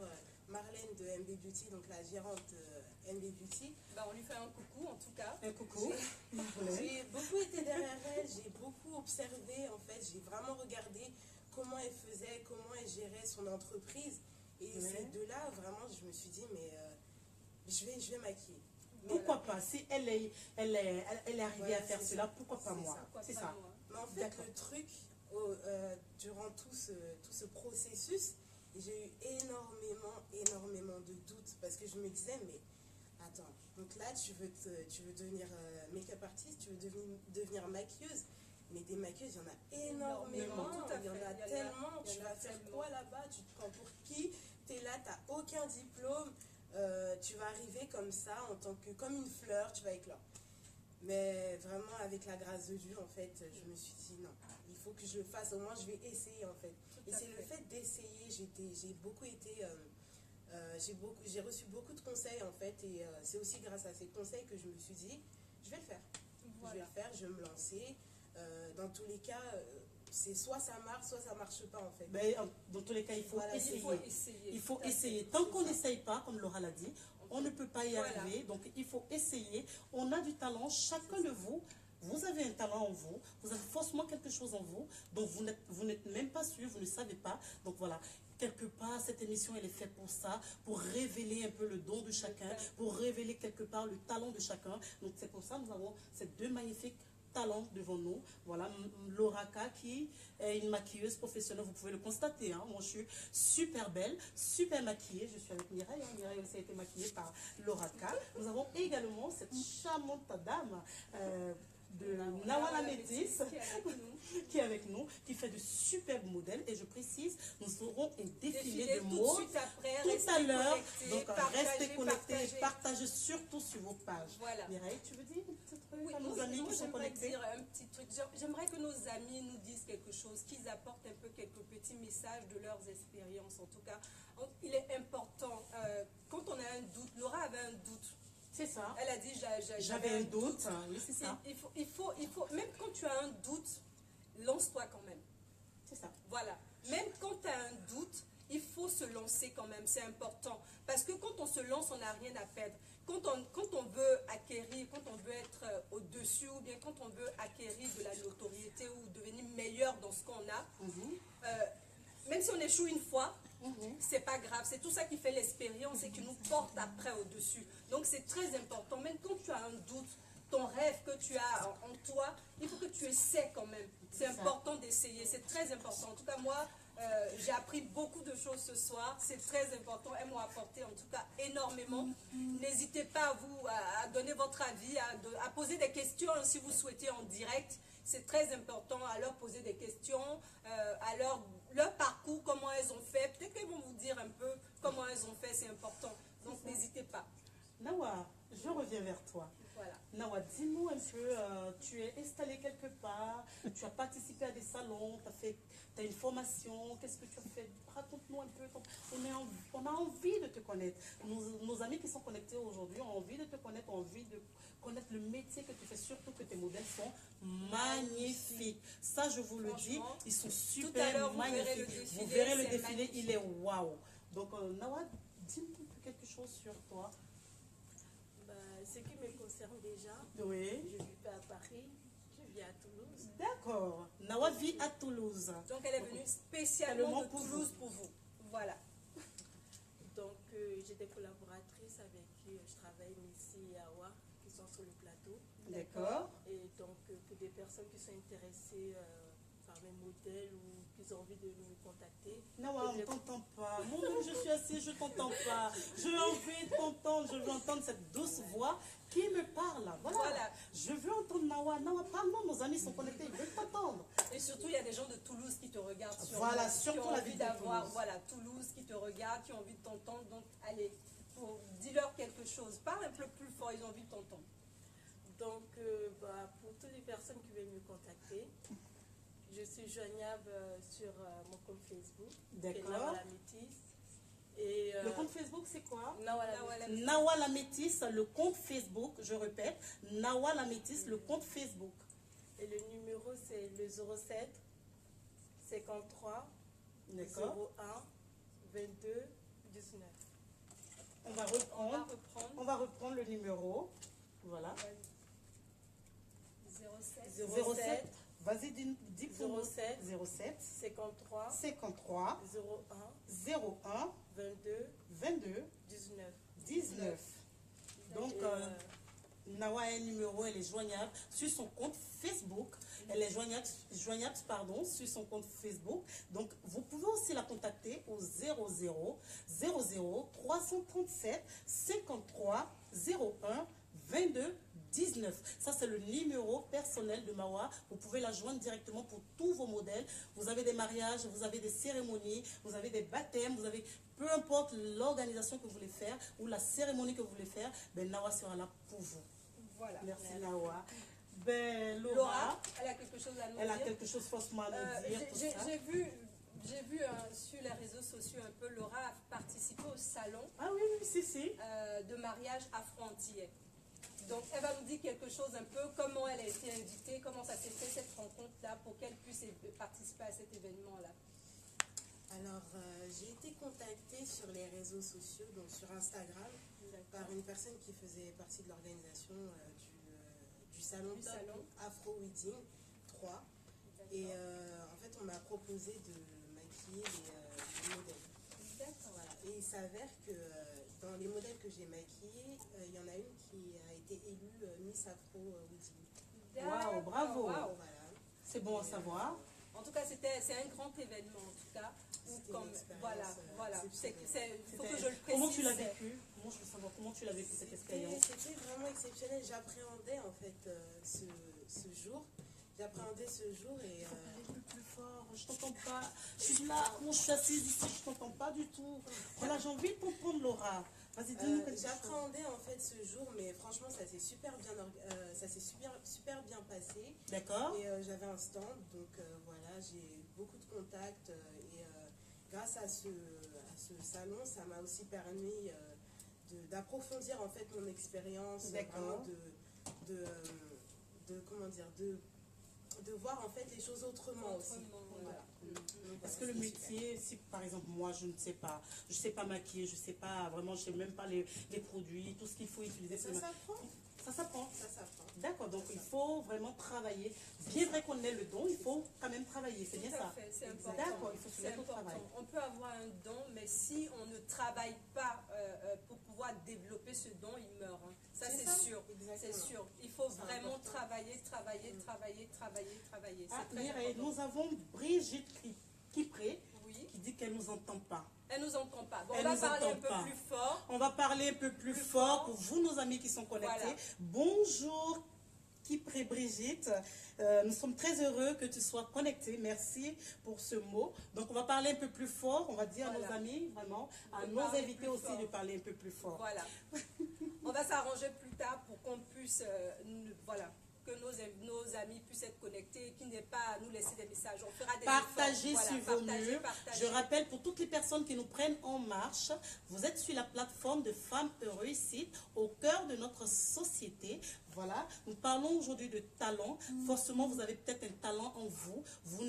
Speaker 4: Marlène de MB Beauty, donc la gérante MB Beauty.
Speaker 2: Bah, on lui fait un coucou en tout cas.
Speaker 1: Un coucou.
Speaker 4: J'ai beaucoup été derrière elle, j'ai beaucoup observé, en fait, j'ai vraiment regardé comment elle faisait, comment elle gérait son entreprise. Et c'est de là, vraiment, je me suis dit, mais je vais maquiller.
Speaker 1: Pourquoi pas? Si elle est arrivée à faire cela, pourquoi pas
Speaker 4: C'est
Speaker 1: moi?
Speaker 4: ça.
Speaker 2: Pourquoi
Speaker 1: C'est
Speaker 2: pas
Speaker 1: ça.
Speaker 2: moi?
Speaker 4: Mais en fait,
Speaker 1: D'accord.
Speaker 4: le truc, durant tout ce processus, j'ai eu énormément de doutes parce que je me disais, mais attends, donc là, tu veux devenir make-up artiste, tu veux devenir maquilleuse, mais des maquilleuses, il y en a énormément,
Speaker 2: Tout à
Speaker 4: il y en
Speaker 2: fait.
Speaker 4: a
Speaker 2: Il y en a-
Speaker 4: tellement,
Speaker 2: il y
Speaker 4: tu
Speaker 2: en a
Speaker 4: vas faire
Speaker 2: tellement.
Speaker 4: quoi là-bas, tu te prends pour qui, tu es là, tu n'as aucun diplôme, tu vas arriver comme ça, comme une fleur, tu vas éclore. Mais vraiment, avec la grâce de Dieu, en fait, je me suis dit non, il faut que je le fasse, au moins je vais essayer en fait.
Speaker 2: Tout
Speaker 4: Et
Speaker 2: à
Speaker 4: c'est le fait d'essayer, j'ai reçu beaucoup de conseils en fait, et c'est aussi grâce à ces conseils que je me suis dit, je vais le faire. Je vais
Speaker 2: Voilà.
Speaker 4: le faire, je vais me lancer. Dans tous les cas, c'est soit ça marche, soit ça marche pas en fait.
Speaker 1: Ben, dans tous les cas, il faut
Speaker 4: Voilà,
Speaker 1: essayer.
Speaker 2: Il faut essayer.
Speaker 1: Il faut
Speaker 2: tout à fait.
Speaker 1: essayer. Tant qu'on
Speaker 4: C'est ça.
Speaker 1: n'essaye pas, comme Laura l'a dit, on ne peut pas y
Speaker 2: Voilà.
Speaker 1: arriver. Donc, il faut essayer. On a du talent, chacun de vous. Vous avez un talent en vous. Vous avez forcément quelque chose en vous dont vous n'êtes même pas sûr, vous ne savez pas. Donc, voilà. Quelque part, cette émission, elle est faite pour ça, pour révéler un peu le don de chacun, pour révéler quelque part le talent de chacun. Donc, c'est pour ça que nous avons ces deux magnifiques talents devant nous. Voilà, Laura K, qui est une maquilleuse professionnelle, vous pouvez le constater. Hein. Moi, je suis super belle, super maquillée. Je suis avec Mireille. Hein. Mireille aussi a été maquillée par Laura K. Nous avons également cette charmante dame de Nawala Métis qui est avec nous, qui fait de superbes modèles. Et je précise, nous aurons un défilé de
Speaker 2: tout de
Speaker 1: mode
Speaker 2: suite après,
Speaker 1: tout
Speaker 2: restez
Speaker 1: à l'heure.
Speaker 2: connectés,
Speaker 1: Donc, restez connectés et
Speaker 2: partagez.
Speaker 1: partagez surtout sur vos pages.
Speaker 2: Voilà.
Speaker 1: Mireille, tu veux dire un petit truc
Speaker 2: Oui,
Speaker 1: à nos
Speaker 2: moi,
Speaker 1: amis qui sont
Speaker 2: j'aimerais
Speaker 1: connectés?
Speaker 2: dire un petit truc. J'aimerais que nos amis nous disent quelque chose, qu'ils apportent un peu quelques petits messages de leurs expériences. En tout cas, il est important, quand on a un doute, Laura avait un doute.
Speaker 1: C'est ça.
Speaker 2: Elle a dit,
Speaker 1: J'avais un doute. Oui, c'est ça.
Speaker 2: Il faut, même quand tu as un doute, lance-toi quand même.
Speaker 1: C'est ça.
Speaker 2: Voilà. Même quand tu as un doute, il faut se lancer quand même, c'est important. Parce que quand on se lance, on n'a rien à perdre. Quand on veut acquérir, quand on veut être au-dessus, ou bien quand on veut acquérir de la notoriété ou devenir meilleur dans ce qu'on a, même si on échoue une fois, c'est pas grave. C'est tout ça qui fait l'expérience et qui nous porte après au-dessus. Donc c'est très important. Même quand tu as un doute, ton rêve que tu as en toi, il faut que tu essaies quand même. C'est important d'essayer, c'est très important. En tout cas, moi, j'ai appris beaucoup de choses ce soir. C'est très important. Elles m'ont apporté en tout cas énormément. N'hésitez pas à donner votre avis, à poser des questions si vous souhaitez en direct. C'est très important à leur poser des questions, à leur parcours, comment elles ont fait. Peut-être qu'elles vont vous dire un peu comment elles ont fait, c'est important. Donc n'hésitez pas.
Speaker 1: Nawa, je reviens vers toi.
Speaker 2: Voilà.
Speaker 1: Nawa, dis-nous un peu, tu es installé quelque part, tu as participé à des salons, tu as une formation, qu'est-ce que tu as fait? Raconte-nous un peu, on a envie de te connaître. Nos amis qui sont connectés aujourd'hui ont envie de te connaître, ont envie de connaître le métier que tu fais, surtout que tes modèles sont magnifiques. Ça, je vous le dis, ils sont super magnifiques. Vous verrez le défilé, il est waouh. Donc, Nawa, dis-nous un peu quelque chose sur toi.
Speaker 3: Ce qui me concerne déjà,
Speaker 1: Oui.
Speaker 3: je ne vis pas à Paris, je vis à Toulouse.
Speaker 1: D'accord. Nawa vit à Toulouse.
Speaker 2: Donc elle est venue spécialement de Toulouse pour vous. Voilà.
Speaker 3: Donc j'ai des collaboratrices avec qui je travaille, Missy et Awa, qui sont sur le plateau.
Speaker 1: D'accord.
Speaker 3: Et donc pour des personnes qui sont intéressées par mes modèles ou qui ont envie de me contacter.
Speaker 1: Nawa, on ne t'entend pas. Moi-même, je suis assise, je ne t'entends pas. Je veux envie de t'entendre, je veux entendre cette douce voix qui me parle. Voilà. Je veux entendre Nawa. Nawa, parle-moi, nos amis sont connectés, ils veulent t'entendre.
Speaker 2: Et surtout, il y a des gens de Toulouse qui te regardent.
Speaker 1: Voilà, surtout
Speaker 2: qui ont
Speaker 1: la
Speaker 2: envie
Speaker 1: ville
Speaker 2: d'avoir,
Speaker 1: Toulouse.
Speaker 2: voilà, Toulouse qui te regarde, qui ont envie de t'entendre. Donc, allez, dis-leur quelque chose. Parle un peu plus fort, ils ont envie de t'entendre.
Speaker 3: Donc, pour toutes les personnes qui veulent me contacter, je suis joignable sur mon compte Facebook, qui est Nawa la Métisse. Et,
Speaker 1: le compte Facebook, c'est quoi?
Speaker 3: Nawa
Speaker 1: la Métisse, le compte Facebook, je répète, Nawa la Métisse, le compte Facebook.
Speaker 3: Et le numéro, c'est le 07 53 01 22 19.
Speaker 1: On va reprendre le numéro. Voilà.
Speaker 2: 07.
Speaker 1: Vas-y, dis pour
Speaker 3: 07
Speaker 1: 53
Speaker 3: 01
Speaker 1: 01 22 19. Donc, Nawa a un numéro, elle est joignable sur son compte Facebook. Elle est joignable sur son compte Facebook. Donc, vous pouvez aussi la contacter au 00 337 53 01 22 19. Ça, c'est le numéro personnel de Nawa. Vous pouvez la joindre directement pour tous vos modèles. Vous avez des mariages, vous avez des cérémonies, vous avez des baptêmes, vous avez peu importe l'organisation que vous voulez faire ou la cérémonie que vous voulez faire, ben Nawa sera là pour vous.
Speaker 2: Voilà.
Speaker 1: Merci Nawa. Ben,
Speaker 2: Laura, elle a quelque chose à nous dire.
Speaker 1: Elle a quelque chose forcément à nous dire.
Speaker 2: J'ai vu sur les réseaux sociaux un peu Laura a participé au salon de mariage afro-antillais. Donc, elle va nous dire quelque chose un peu, comment elle a été invitée, comment ça s'est fait cette rencontre-là, pour qu'elle puisse participer à cet événement-là.
Speaker 4: Alors, j'ai été contactée sur les réseaux sociaux, donc sur Instagram, par une personne qui faisait partie de l'organisation du salon Afro Wedding 3. Et en fait, on m'a proposé de maquiller les modèles. Voilà. Et il s'avère que dans les modèles que j'ai maquillés, il y en a une qui a été élue Miss Afro Wedding.
Speaker 1: Waouh, bravo.
Speaker 2: Voilà.
Speaker 1: C'est bon à savoir.
Speaker 2: En tout cas, c'est un grand événement, en tout cas. Voilà. Faut que je le précise.
Speaker 1: Comment tu l'as vécu? Moi, je veux savoir comment tu l'as vécu cette expérience.
Speaker 4: C'était vraiment exceptionnel. J'appréhendais en fait ce jour. J'appréhendais ce jour et...
Speaker 1: Parle plus fort, je t'entends pas. Je suis là, moi je suis assise ici, je t'entends pas du tout. Voilà, j'ai envie de t'entendre, Laura. Vas-y, dis-nous quelque chose.
Speaker 4: J'appréhendais en fait ce jour, mais franchement, ça s'est super bien passé.
Speaker 1: D'accord.
Speaker 4: Et j'avais un stand, donc voilà, j'ai eu beaucoup de contacts. Et grâce à ce salon, ça m'a aussi permis d'approfondir en fait mon expérience. Vraiment de voir en fait les choses autrement aussi. Voilà.
Speaker 1: Est-ce que le métier, si par exemple moi je ne sais pas maquiller, je ne sais pas vraiment, je ne sais même pas les produits, tout ce qu'il faut utiliser.
Speaker 4: Ça s'apprend.
Speaker 1: Ça s'apprend.
Speaker 4: Ça s'apprend.
Speaker 1: D'accord, donc il faut vraiment travailler. Bien vrai qu'on ait le don, il faut quand même travailler, c'est bien
Speaker 2: Tout à
Speaker 1: ça.
Speaker 2: fait, c'est important.
Speaker 1: D'accord, il faut se
Speaker 2: C'est
Speaker 1: mettre au
Speaker 2: important.
Speaker 1: travail.
Speaker 2: On peut avoir un don, mais si on ne travaille pas pour pouvoir développer ce don, il meurt. Hein. Ça,
Speaker 4: C'est
Speaker 2: c'est
Speaker 4: ça,
Speaker 2: sûr.
Speaker 4: exactement.
Speaker 2: C'est sûr. Il faut
Speaker 4: C'est
Speaker 2: vraiment
Speaker 4: important.
Speaker 2: travailler.
Speaker 1: Ah,
Speaker 2: C'est très
Speaker 1: Mireille,
Speaker 2: important.
Speaker 1: nous avons Brigitte Kipré
Speaker 2: Oui.
Speaker 1: qui dit qu'elle ne nous entend pas.
Speaker 2: Elle nous entend pas. Bon, on
Speaker 1: Elle
Speaker 2: va
Speaker 1: nous
Speaker 2: parler un
Speaker 1: entend
Speaker 2: peu
Speaker 1: pas.
Speaker 2: plus fort.
Speaker 1: On va parler un peu plus fort pour vous, nos amis qui sont connectés.
Speaker 2: Voilà.
Speaker 1: Bonjour, Kipré Brigitte. Nous sommes très heureux que tu sois connectée. Merci pour ce mot. Donc, on va parler un peu plus fort. On va dire à
Speaker 2: Voilà.
Speaker 1: nos amis, vraiment, à
Speaker 2: De
Speaker 1: nos
Speaker 2: parler
Speaker 1: invités
Speaker 2: plus
Speaker 1: aussi
Speaker 2: fort.
Speaker 1: de parler un peu plus fort.
Speaker 2: Voilà. On va s'arranger plus tard pour qu'on puisse, voilà, que nos amis puissent être connectés, qu'ils n'aient pas à nous laisser des messages. On fera des
Speaker 1: Partagez
Speaker 2: efforts.
Speaker 1: sur
Speaker 2: Voilà,
Speaker 1: vos
Speaker 2: partagez,
Speaker 1: murs.
Speaker 2: partagez.
Speaker 1: Je rappelle pour toutes les personnes qui nous prennent en marche, vous êtes sur la plateforme de Femmes Réussites au cœur de notre société. Voilà, nous parlons aujourd'hui de talent. Forcément, vous avez peut-être un talent en vous. Vous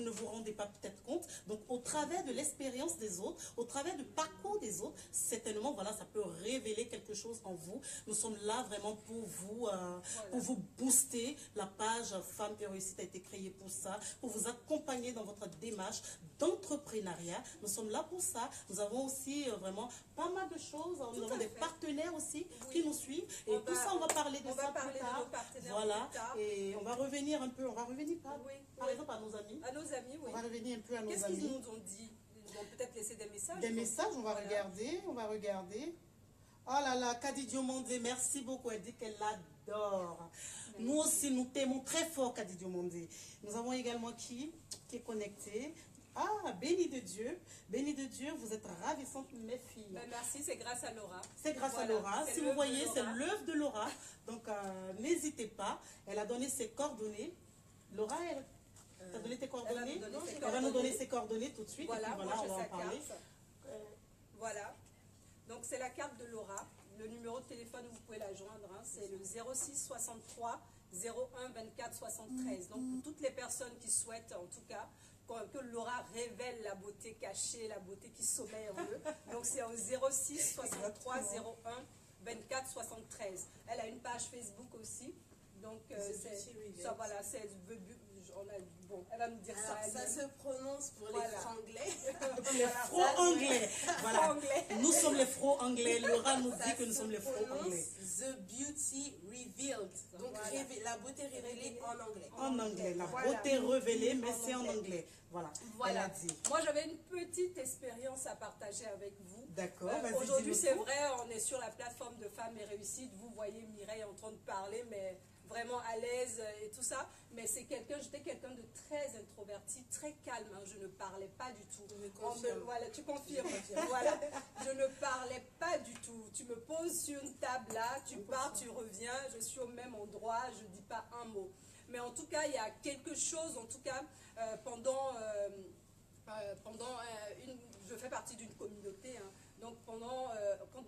Speaker 1: ne vous rendez pas peut-être compte. Donc, au travers de l'expérience des autres, au travers du parcours des autres, certainement, voilà, ça peut révéler quelque chose en vous. Nous sommes là vraiment pour vous booster. La page Femmes Réussites a été créée pour ça, pour vous accompagner dans votre démarche d'entrepreneuriat. Nous sommes là pour ça. Nous avons aussi vraiment pas mal de choses. Nous avons des partenaires aussi qui nous suivent. Et tout ça, on va parler de ça plus tard.
Speaker 2: De nos partenaires
Speaker 1: Voilà.
Speaker 2: plus tard.
Speaker 1: Et on va revenir un peu. On va revenir par
Speaker 2: Oui.
Speaker 1: exemple à nos amis.
Speaker 2: À nos amis, oui.
Speaker 1: On va revenir un peu à nos
Speaker 2: Qu'est-ce qu'ils
Speaker 1: amis.
Speaker 2: nous ont dit? Ils vont peut-être laisser des messages.
Speaker 1: Des messages, on va
Speaker 2: Voilà.
Speaker 1: regarder. On va regarder. Oh là là, Kadi Diomandé, merci beaucoup. Elle dit qu'elle l'adore. Nous aussi, nous t'aimons très fort, Kadi Diomandé. Nous avons également qui est connecté. Ah, béni de Dieu. Béni de Dieu, vous êtes ravissantes, mes filles.
Speaker 2: Ben, merci, c'est grâce à Laura.
Speaker 1: C'est grâce à
Speaker 2: Voilà,
Speaker 1: Laura.
Speaker 2: c'est
Speaker 1: Si vous
Speaker 2: l'œuvre
Speaker 1: voyez,
Speaker 2: de
Speaker 1: c'est
Speaker 2: Laura.
Speaker 1: l'œuvre de Laura. Donc, n'hésitez pas. Elle a donné ses coordonnées. Laura, elle t'a donné tes coordonnées?
Speaker 2: donné ses
Speaker 1: Elle va nous
Speaker 2: coordonnées.
Speaker 1: donner ses coordonnées tout de suite.
Speaker 2: Voilà,
Speaker 1: et puis
Speaker 2: moi
Speaker 1: voilà,
Speaker 2: j'ai
Speaker 1: on va
Speaker 2: sa
Speaker 1: en parler.
Speaker 2: carte. Voilà. Donc c'est la carte de Laura. Le numéro de téléphone, vous pouvez la joindre. Hein, c'est le 06 63 01 24 73. Donc pour toutes les personnes qui souhaitent, en tout cas, que Laura révèle la beauté cachée, la beauté qui sommeille en eux. Donc c'est au 06 63 01 24 73. Elle a une page Facebook aussi. Donc ça, voilà, c'est bon, elle va nous dire
Speaker 4: Alors,
Speaker 2: ça.
Speaker 4: ça se prononce pour
Speaker 2: Voilà.
Speaker 4: les franglais.
Speaker 1: Les francs-anglais. Voilà.
Speaker 2: Franglais.
Speaker 1: Nous sommes les francs-anglais. Laura nous
Speaker 4: Ça
Speaker 1: dit que nous
Speaker 4: se
Speaker 1: sommes les
Speaker 4: prononce
Speaker 1: francs-anglais.
Speaker 4: The Beauty Revealed. Donc
Speaker 2: Voilà.
Speaker 4: la beauté révélée en anglais.
Speaker 1: En anglais. La
Speaker 2: Voilà.
Speaker 1: beauté révélée, mais
Speaker 2: En
Speaker 1: c'est en
Speaker 2: anglais.
Speaker 1: anglais. Voilà.
Speaker 2: Voilà.
Speaker 1: Elle a dit.
Speaker 2: Moi, j'avais une petite expérience à partager avec vous.
Speaker 1: D'accord. Vas-y,
Speaker 2: Aujourd'hui,
Speaker 1: dis-le
Speaker 2: c'est
Speaker 1: tout.
Speaker 2: vrai, on est sur la plateforme de Femmes et Réussites. Vous voyez Mireille en train de parler, mais vraiment à l'aise et tout ça. Mais j'étais quelqu'un de très introverti, très calme. Hein. Je ne parlais pas du tout.
Speaker 4: Je confirme.
Speaker 2: Voilà, tu confirmes. Voilà, je ne parlais pas du tout. Tu me poses sur une table là, tu pars, tu reviens, je suis au même endroit, je ne dis pas un mot. Mais en tout cas, il y a quelque chose, en tout cas, je fais partie d'une communauté. Hein. Donc quand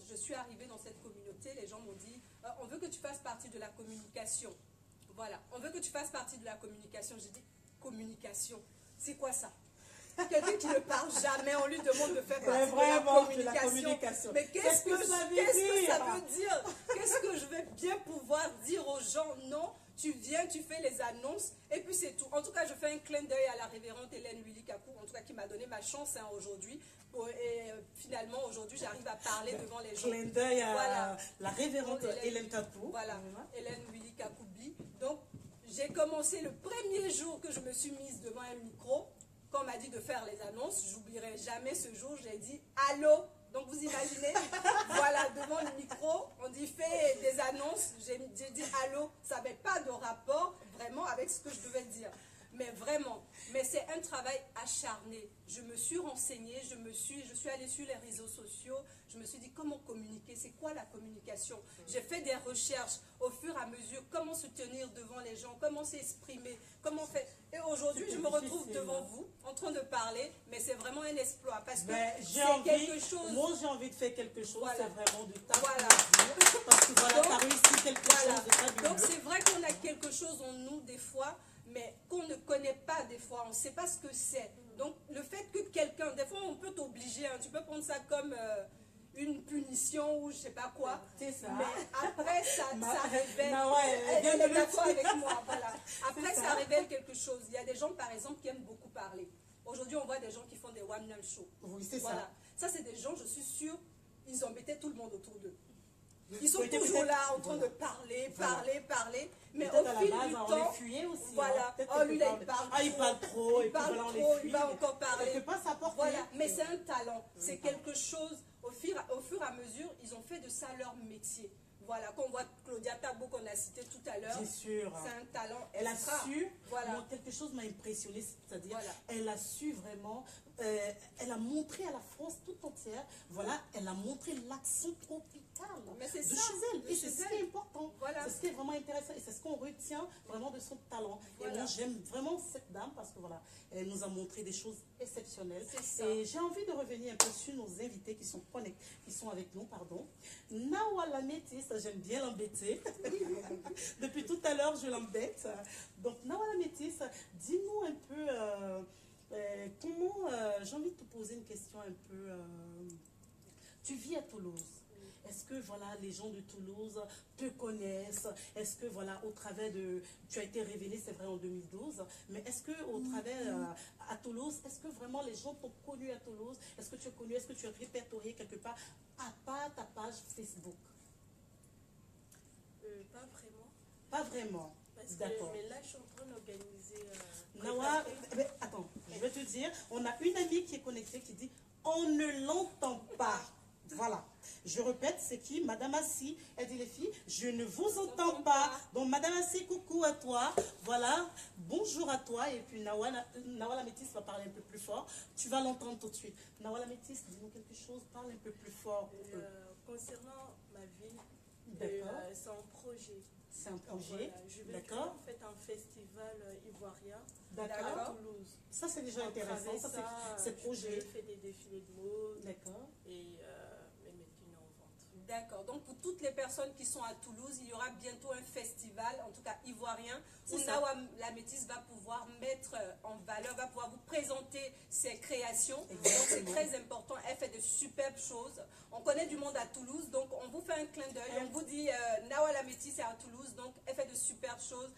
Speaker 2: je suis arrivée dans cette communauté, les gens m'ont dit, on veut que tu fasses partie de la communication. Voilà, on veut que tu fasses partie de la communication. J'ai dit, communication, c'est quoi ça? Quelqu'un qui ne parle jamais, on lui demande de faire partie de la communication. Mais qu'est-ce que ça veut dire? Qu'est-ce que je vais bien pouvoir dire aux gens? Non, tu viens, tu fais les annonces et puis c'est tout. En tout cas, je fais un clin d'œil à la révérende Hélène Willy Kakou, en tout cas qui m'a donné ma chance hein, aujourd'hui. Et finalement, aujourd'hui, j'arrive à parler devant les gens.
Speaker 1: Clin d'œil à
Speaker 2: Voilà.
Speaker 1: la révérende Hélène Kakou.
Speaker 2: Voilà, Hélène Willy Kakoubi. Donc, j'ai commencé le premier jour que je me suis mise devant un micro. Quand on m'a dit de faire les annonces, j'oublierai jamais ce jour, j'ai dit « Allô ?» Donc vous imaginez, voilà, devant le micro, on dit « Fais des annonces », j'ai dit « Allô », ça n'avait pas de rapport vraiment avec ce que je devais dire. Mais vraiment, mais c'est un travail acharné. Je me suis renseignée, je suis allée sur les réseaux sociaux, je me suis dit comment communiquer, c'est quoi la communication. J'ai fait des recherches au fur et à mesure, comment se tenir devant les gens, comment s'exprimer, comment faire. Et aujourd'hui, je me retrouve devant vous, en train de parler, mais c'est vraiment un exploit, parce que c'est quelque chose...
Speaker 1: Moi, j'ai envie de faire quelque chose,
Speaker 2: Voilà.
Speaker 1: c'est vraiment du temps.
Speaker 2: Voilà.
Speaker 1: Parce que voilà, tu as réussi quelque chose de fabuleux.
Speaker 2: Donc c'est vrai qu'on a quelque chose en nous des fois, mais qu'on ne connaît pas des fois, on ne sait pas ce que c'est. Donc le fait que quelqu'un, des fois on peut t'obliger, hein, tu peux prendre ça comme une punition ou je sais pas quoi.
Speaker 1: C'est ça.
Speaker 2: Mais après, ça révèle.
Speaker 1: Elle
Speaker 2: Elle
Speaker 1: vient
Speaker 2: est
Speaker 1: de
Speaker 2: d'accord
Speaker 1: le dire.
Speaker 2: avec moi. Voilà. Après,
Speaker 1: C'est
Speaker 2: ça
Speaker 1: ça.
Speaker 2: révèle quelque chose. Il y a des gens, par exemple, qui aiment beaucoup parler. Aujourd'hui, on voit des gens qui font des one-man shows.
Speaker 1: Oui, c'est
Speaker 2: Voilà.
Speaker 1: ça.
Speaker 2: Ça, c'est des gens, je suis sûre, ils embêtaient tout le monde autour d'eux. Ils sont
Speaker 1: Peut-être-
Speaker 2: toujours là en train
Speaker 1: voilà.
Speaker 2: de parler. Mais au
Speaker 1: Peut-être à la
Speaker 2: fil
Speaker 1: base,
Speaker 2: du
Speaker 1: on
Speaker 2: temps,
Speaker 1: les fuyait aussi.
Speaker 2: voilà.
Speaker 1: Hein. Peut-être
Speaker 2: Oh, lui,
Speaker 1: quelque
Speaker 2: là,
Speaker 1: part,
Speaker 2: il parle
Speaker 1: il parle trop.
Speaker 2: Il
Speaker 1: Et puis
Speaker 2: parle
Speaker 1: voilà, on les
Speaker 2: trop,
Speaker 1: fuit.
Speaker 2: il va encore parler.
Speaker 1: Ça peut pas s'apporter.
Speaker 2: Voilà, mais c'est un talent. C'est quelque chose, au fur et à mesure, ils ont fait de ça leur métier. Voilà, qu'on voit Claudia Tabo qu'on a cité tout à l'heure.
Speaker 1: Bien sûr.
Speaker 2: C'est un talent
Speaker 1: Elle a
Speaker 2: extra.
Speaker 1: su,
Speaker 2: Voilà.
Speaker 1: moi, quelque chose m'a impressionné, c'est-à-dire,
Speaker 2: Voilà.
Speaker 1: elle a su vraiment, elle a montré à la France tout entière, voilà, elle a montré l'accent tropical
Speaker 2: Mais c'est
Speaker 1: de
Speaker 2: ça,
Speaker 1: chez elle.
Speaker 2: de
Speaker 1: Et
Speaker 2: chez
Speaker 1: c'est ce
Speaker 2: elle.
Speaker 1: qui est important,
Speaker 2: Voilà.
Speaker 1: c'est ce qui est vraiment intéressant et c'est ce qu'on retient vraiment de son talent.
Speaker 2: Voilà.
Speaker 1: Et moi, j'aime vraiment cette dame parce que voilà, elle nous a montré des choses exceptionnelles.
Speaker 2: C'est ça.
Speaker 1: Et j'ai envie de revenir un peu sur nos invités qui sont connectés, qui sont avec nous, pardon. Nawala Métis, j'aime bien l'embêter. Depuis tout à l'heure, je l'embête. Donc, Nawala Métis, dis-nous un peu comment. J'ai envie de te poser une question un peu. Tu vis à Toulouse. Est-ce que voilà, les gens de Toulouse te connaissent? Est-ce que voilà, au travers de... Tu as été révélé, c'est vrai, en 2012, mais est-ce que au travers à Toulouse, est-ce que vraiment les gens t'ont connu à Toulouse? Est-ce que tu es connu? Est-ce que tu es répertorié quelque part à part ta page Facebook?
Speaker 3: Pas vraiment.
Speaker 1: Pas vraiment.
Speaker 3: Parce que,
Speaker 1: D'accord.
Speaker 3: mais là, je suis en train d'organiser.
Speaker 1: Nawa, attends, je vais te dire, on a une amie qui est connectée qui dit on ne l'entend pas. Voilà. Je répète, c'est qui? Madame Assi. Elle dit les filles, je ne vous entends pas. Donc Madame Assi, coucou à toi. Voilà. Bonjour à toi. Et puis Nawala Métis va parler un peu plus fort. Tu vas l'entendre tout de suite. Nawala Métis, dis-nous quelque chose. Parle un peu plus fort.
Speaker 3: Concernant ma ville,
Speaker 1: D'accord.
Speaker 3: c'est un projet.
Speaker 1: C'est un projet.
Speaker 3: Voilà, je vais créer
Speaker 1: D'accord.
Speaker 3: en fait un festival ivoirien à
Speaker 1: D'accord.
Speaker 3: Toulouse.
Speaker 1: Ça, c'est déjà intéressant. Ça, c'est projet.
Speaker 3: Je fais des défilés de mode
Speaker 1: D'accord.
Speaker 3: et les mettre en vente.
Speaker 2: D'accord. Donc, pour toutes les personnes qui sont à Toulouse, il y aura bientôt un festival, en tout cas ivoirien, où
Speaker 1: C'est ça.
Speaker 2: Nawa la Métis va pouvoir mettre en valeur, va pouvoir vous présenter ses créations. Donc, c'est
Speaker 1: Exactement.
Speaker 2: très important. Elle fait de superbes choses. On connaît du monde à Toulouse, donc on vous fait un clin d'œil. On vous dit, Nawa la Métis est à Toulouse, donc elle fait de superbes choses.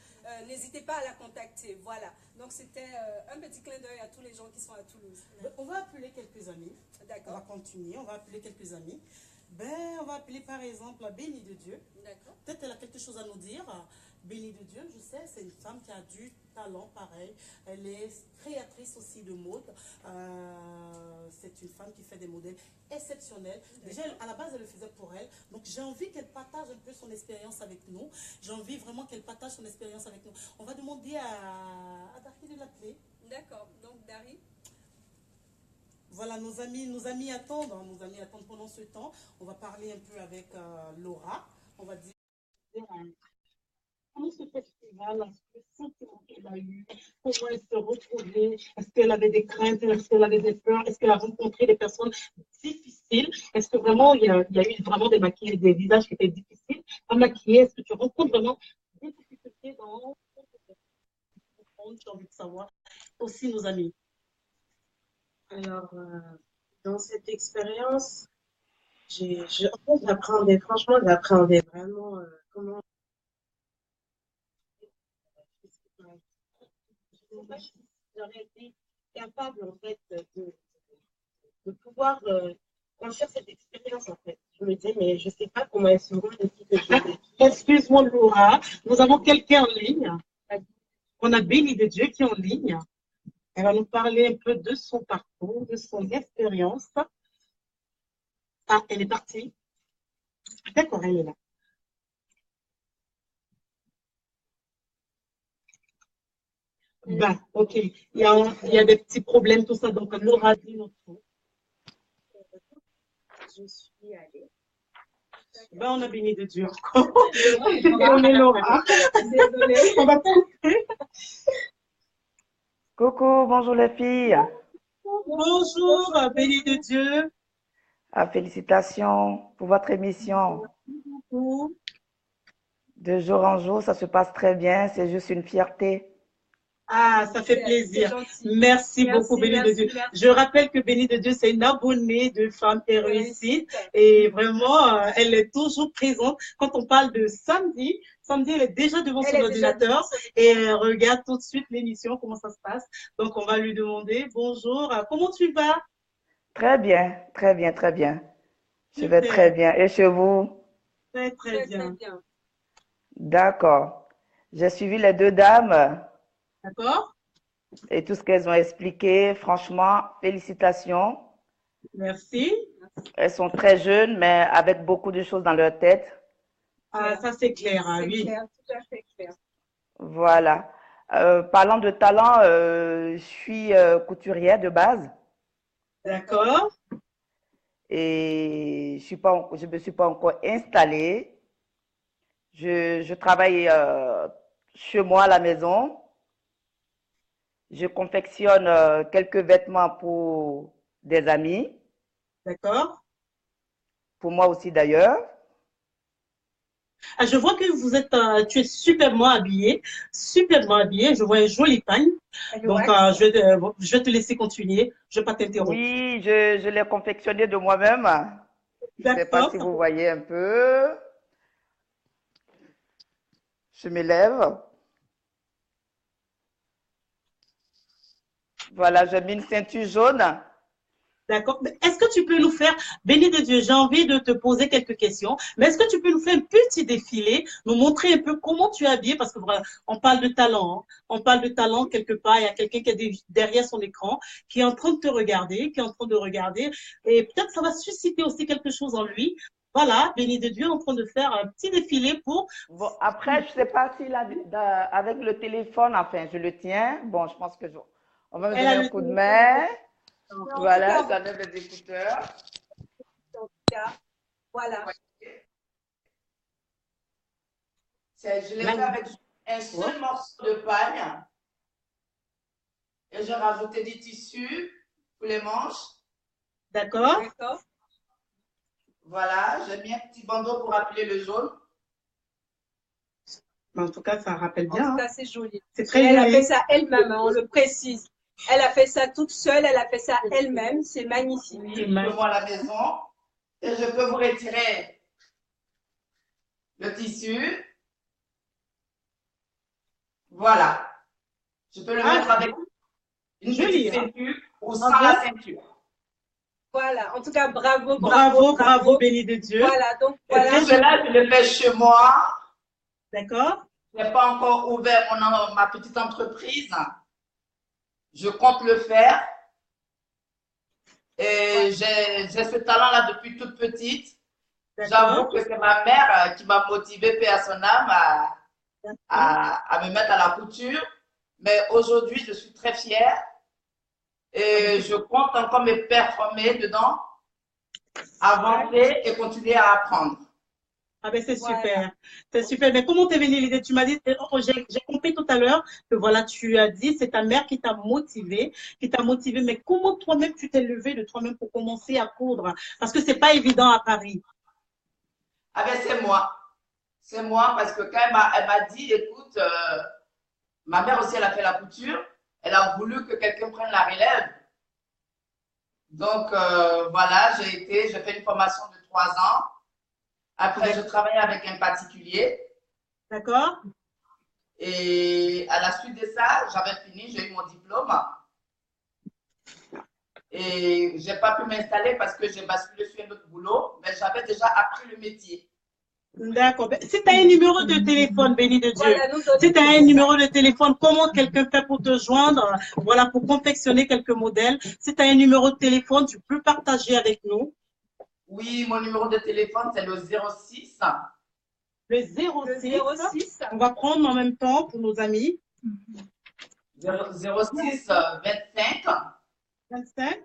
Speaker 2: N'hésitez pas à la contacter. Voilà. Donc, c'était un petit clin d'œil à tous les gens qui sont à Toulouse.
Speaker 1: On va appeler quelques amis. On va
Speaker 2: D'accord.
Speaker 1: continuer. On va appeler quelques amis. Ben, on va appeler par exemple Bénie de Dieu.
Speaker 2: D'accord.
Speaker 1: Peut-être elle a quelque chose à nous dire. Bénie de Dieu, je sais, c'est une femme qui a du talent pareil. Elle est créatrice aussi de mode. C'est une femme qui fait des modèles exceptionnels. Déjà, à la base, elle le faisait pour elle. Donc, j'ai envie qu'elle partage un peu son expérience avec nous. J'ai envie vraiment qu'elle partage son expérience avec nous. On va demander à Dari de l'appeler.
Speaker 2: D'accord. Donc, Dari.
Speaker 1: Voilà, nos amis attendent, hein, nos amis attendent pendant ce temps. On va parler un peu avec Laura. On va dire comment ce festival, le sentiment qu'elle a eu, comment elle se retrouvait, est-ce qu'elle avait des craintes, est-ce qu'elle avait des peurs, est-ce qu'elle a rencontré des personnes difficiles, est-ce que vraiment il y a eu vraiment des visages qui étaient difficiles à maquiller, est-ce que tu rencontres vraiment des difficultés dans j'ai envie de savoir aussi nos amis.
Speaker 5: Alors, dans cette expérience, en fait, j'appréhendais vraiment comment. Je ne sais pas si j'aurais été capable, en fait, de pouvoir franchir cette expérience, en fait. Je me disais, mais je ne sais pas comment elles seront les filles que je vais.
Speaker 1: Excuse-moi, Laura, nous avons quelqu'un en ligne. On a Bénie de Dieu qui est en ligne. Elle va nous parler un peu de son parcours, de son expérience. Ah, elle est partie. D'accord, elle est là. Ben, ok. Il y a des petits problèmes, tout ça. Donc, Laura dit notre tour.
Speaker 5: Je suis allée.
Speaker 1: Ben, on a Bénie de Dieu encore. On est Laura.
Speaker 5: Désolée.
Speaker 1: On va couper.
Speaker 6: Coucou, bonjour les filles.
Speaker 1: Bonjour, Bénie de Dieu.
Speaker 6: Félicitations pour votre émission. De jour en jour, ça se passe très bien, c'est juste une fierté.
Speaker 1: Ah, ça fait
Speaker 2: C'est
Speaker 1: plaisir.
Speaker 2: gentil.
Speaker 1: Merci beaucoup,
Speaker 2: Merci,
Speaker 1: Bénie de
Speaker 2: merci,
Speaker 1: Dieu.
Speaker 2: merci.
Speaker 1: Je rappelle que Bénie de Dieu, c'est une abonnée de Femmes et Réussite.
Speaker 2: Réussite.
Speaker 1: Et vraiment, elle est toujours présente. Quand on parle de samedi, samedi, elle est déjà devant son
Speaker 2: Elle est déjà
Speaker 1: ordinateur et elle regarde tout de suite l'émission, comment ça se passe. Donc, on va lui demander, bonjour, comment tu vas?
Speaker 6: Très bien, très bien, très bien. Je vais très
Speaker 1: Super,
Speaker 6: bien. Et chez vous?
Speaker 1: très, très
Speaker 2: très, très
Speaker 1: bien.
Speaker 2: bien.
Speaker 6: D'accord. J'ai suivi les deux dames
Speaker 1: D'accord?
Speaker 6: et tout ce qu'elles ont expliqué. Franchement, félicitations.
Speaker 1: Merci.
Speaker 6: Elles sont très jeunes, mais avec beaucoup de choses dans leur tête.
Speaker 1: Ah, ça, c'est clair, ah,
Speaker 2: C'est
Speaker 1: oui.
Speaker 2: clair, tout à fait clair.
Speaker 6: Voilà. Parlant de talent, je suis couturière de base
Speaker 1: D'accord?
Speaker 6: et je me suis pas encore installée. Je travaille chez moi à la maison. Je confectionne quelques vêtements pour des amis,
Speaker 1: D'accord?
Speaker 6: pour moi aussi d'ailleurs.
Speaker 1: Ah, je vois que tu es superbement habillée, superbement habillée. Je vois un joli pagne.
Speaker 2: Elle
Speaker 1: Donc,
Speaker 2: wax.
Speaker 1: je vais te laisser continuer. Je ne vais pas t'interrompre.
Speaker 6: Oui, je l'ai confectionné de moi-même. Je ne sais pas
Speaker 1: D'accord?
Speaker 6: si vous voyez un peu. Je m'élève. Voilà, j'ai mis une ceinture jaune.
Speaker 1: D'accord. Mais est-ce que tu peux nous faire, béni de Dieu, j'ai envie de te poser quelques questions, mais est-ce que tu peux nous faire un petit défilé, nous montrer un peu comment tu es habillé, parce que voilà, on parle de talent, hein. On parle de talent quelque part, il y a quelqu'un qui est derrière son écran, qui est en train de te regarder, qui est en train de regarder, et peut-être ça va susciter aussi quelque chose en lui. Voilà, béni de Dieu, en train de faire un petit défilé pour…
Speaker 6: Bon, après, je ne sais pas si avec le téléphone, enfin, je le tiens. Bon, je pense que on va me
Speaker 1: Elle
Speaker 6: donner
Speaker 1: a
Speaker 6: un
Speaker 1: le
Speaker 6: coup de
Speaker 1: téléphone.
Speaker 6: main.
Speaker 2: Mais en tout
Speaker 6: Voilà,
Speaker 2: cas,
Speaker 6: j'enlève les écouteurs.
Speaker 2: en tout cas, voilà.
Speaker 6: Je l'ai fait avec un seul morceau de pagne. Et j'ai rajouté du tissu pour les manches.
Speaker 1: D'accord?
Speaker 2: D'accord.
Speaker 6: Voilà, j'ai mis un petit bandeau pour appeler le jaune.
Speaker 1: Mais en tout cas, ça rappelle
Speaker 2: En
Speaker 1: bien,
Speaker 2: tout
Speaker 1: hein.
Speaker 2: cas, c'est joli.
Speaker 1: C'est
Speaker 2: Et
Speaker 1: très
Speaker 2: elle a fait
Speaker 1: joli.
Speaker 2: ça elle-même, hein, on le précise. Elle a fait ça toute seule, elle a fait ça elle-même. C'est magnifique.
Speaker 6: Oui,
Speaker 1: C'est
Speaker 6: chez
Speaker 1: magnifique.
Speaker 6: moi à la maison. Et je peux vous retirer le tissu. Voilà. Je peux le
Speaker 1: Ah,
Speaker 6: mettre avec une
Speaker 1: joli,
Speaker 6: petite
Speaker 1: hein.
Speaker 6: ceinture ou sans
Speaker 1: Bravo.
Speaker 6: la ceinture.
Speaker 2: Voilà. En tout cas, bravo,
Speaker 1: Bravo,
Speaker 2: bravo,
Speaker 1: bravo,
Speaker 2: bravo.
Speaker 1: béni de Dieu.
Speaker 2: Voilà. Donc,
Speaker 6: Et
Speaker 2: voilà.
Speaker 6: tout cela, je le fais chez moi.
Speaker 1: D'accord?
Speaker 6: Je n'ai pas encore ouvert ma petite entreprise. Je compte le faire. Et j'ai ce talent-là depuis toute petite. J'avoue
Speaker 1: D'accord?
Speaker 6: que c'est ma mère qui m'a motivée, paix à son âme, à me mettre à la couture. Mais aujourd'hui, je suis très fière et je compte encore me performer dedans, avancer et continuer à apprendre.
Speaker 1: Ah ben c'est
Speaker 2: Voilà.
Speaker 1: super, c'est super. Mais comment t'es venue l'idée? Tu m'as dit, j'ai compris tout à l'heure que voilà, tu as dit, c'est ta mère qui t'a motivé, mais comment toi-même tu t'es levé de toi-même pour commencer à coudre? Parce que c'est pas évident à Paris.
Speaker 6: Ah ben c'est moi. C'est moi parce que quand elle m'a dit, écoute, ma mère aussi, elle a fait la couture. Elle a voulu que quelqu'un prenne la relève. Donc, voilà, j'ai fait une formation de 3 ans. Après, je travaillais avec un particulier.
Speaker 1: D'accord?
Speaker 6: Et à la suite de ça, j'avais fini, j'ai eu mon diplôme. Et je n'ai pas pu m'installer parce que j'ai basculé sur un autre boulot, mais j'avais déjà appris le métier.
Speaker 1: D'accord. Ben, si tu as un numéro de téléphone, béni de Dieu,
Speaker 2: Voilà, nous donnons
Speaker 1: si tu as un numéro de téléphone, comment quelqu'un fait pour te joindre? Voilà, pour confectionner quelques modèles. Si tu as un numéro de téléphone, tu peux partager avec nous.
Speaker 6: Oui, mon numéro de téléphone, c'est le 06.
Speaker 1: Le
Speaker 2: le
Speaker 1: 06.
Speaker 2: 06.
Speaker 1: On va prendre en même temps pour nos amis.
Speaker 6: 06 25
Speaker 1: 25.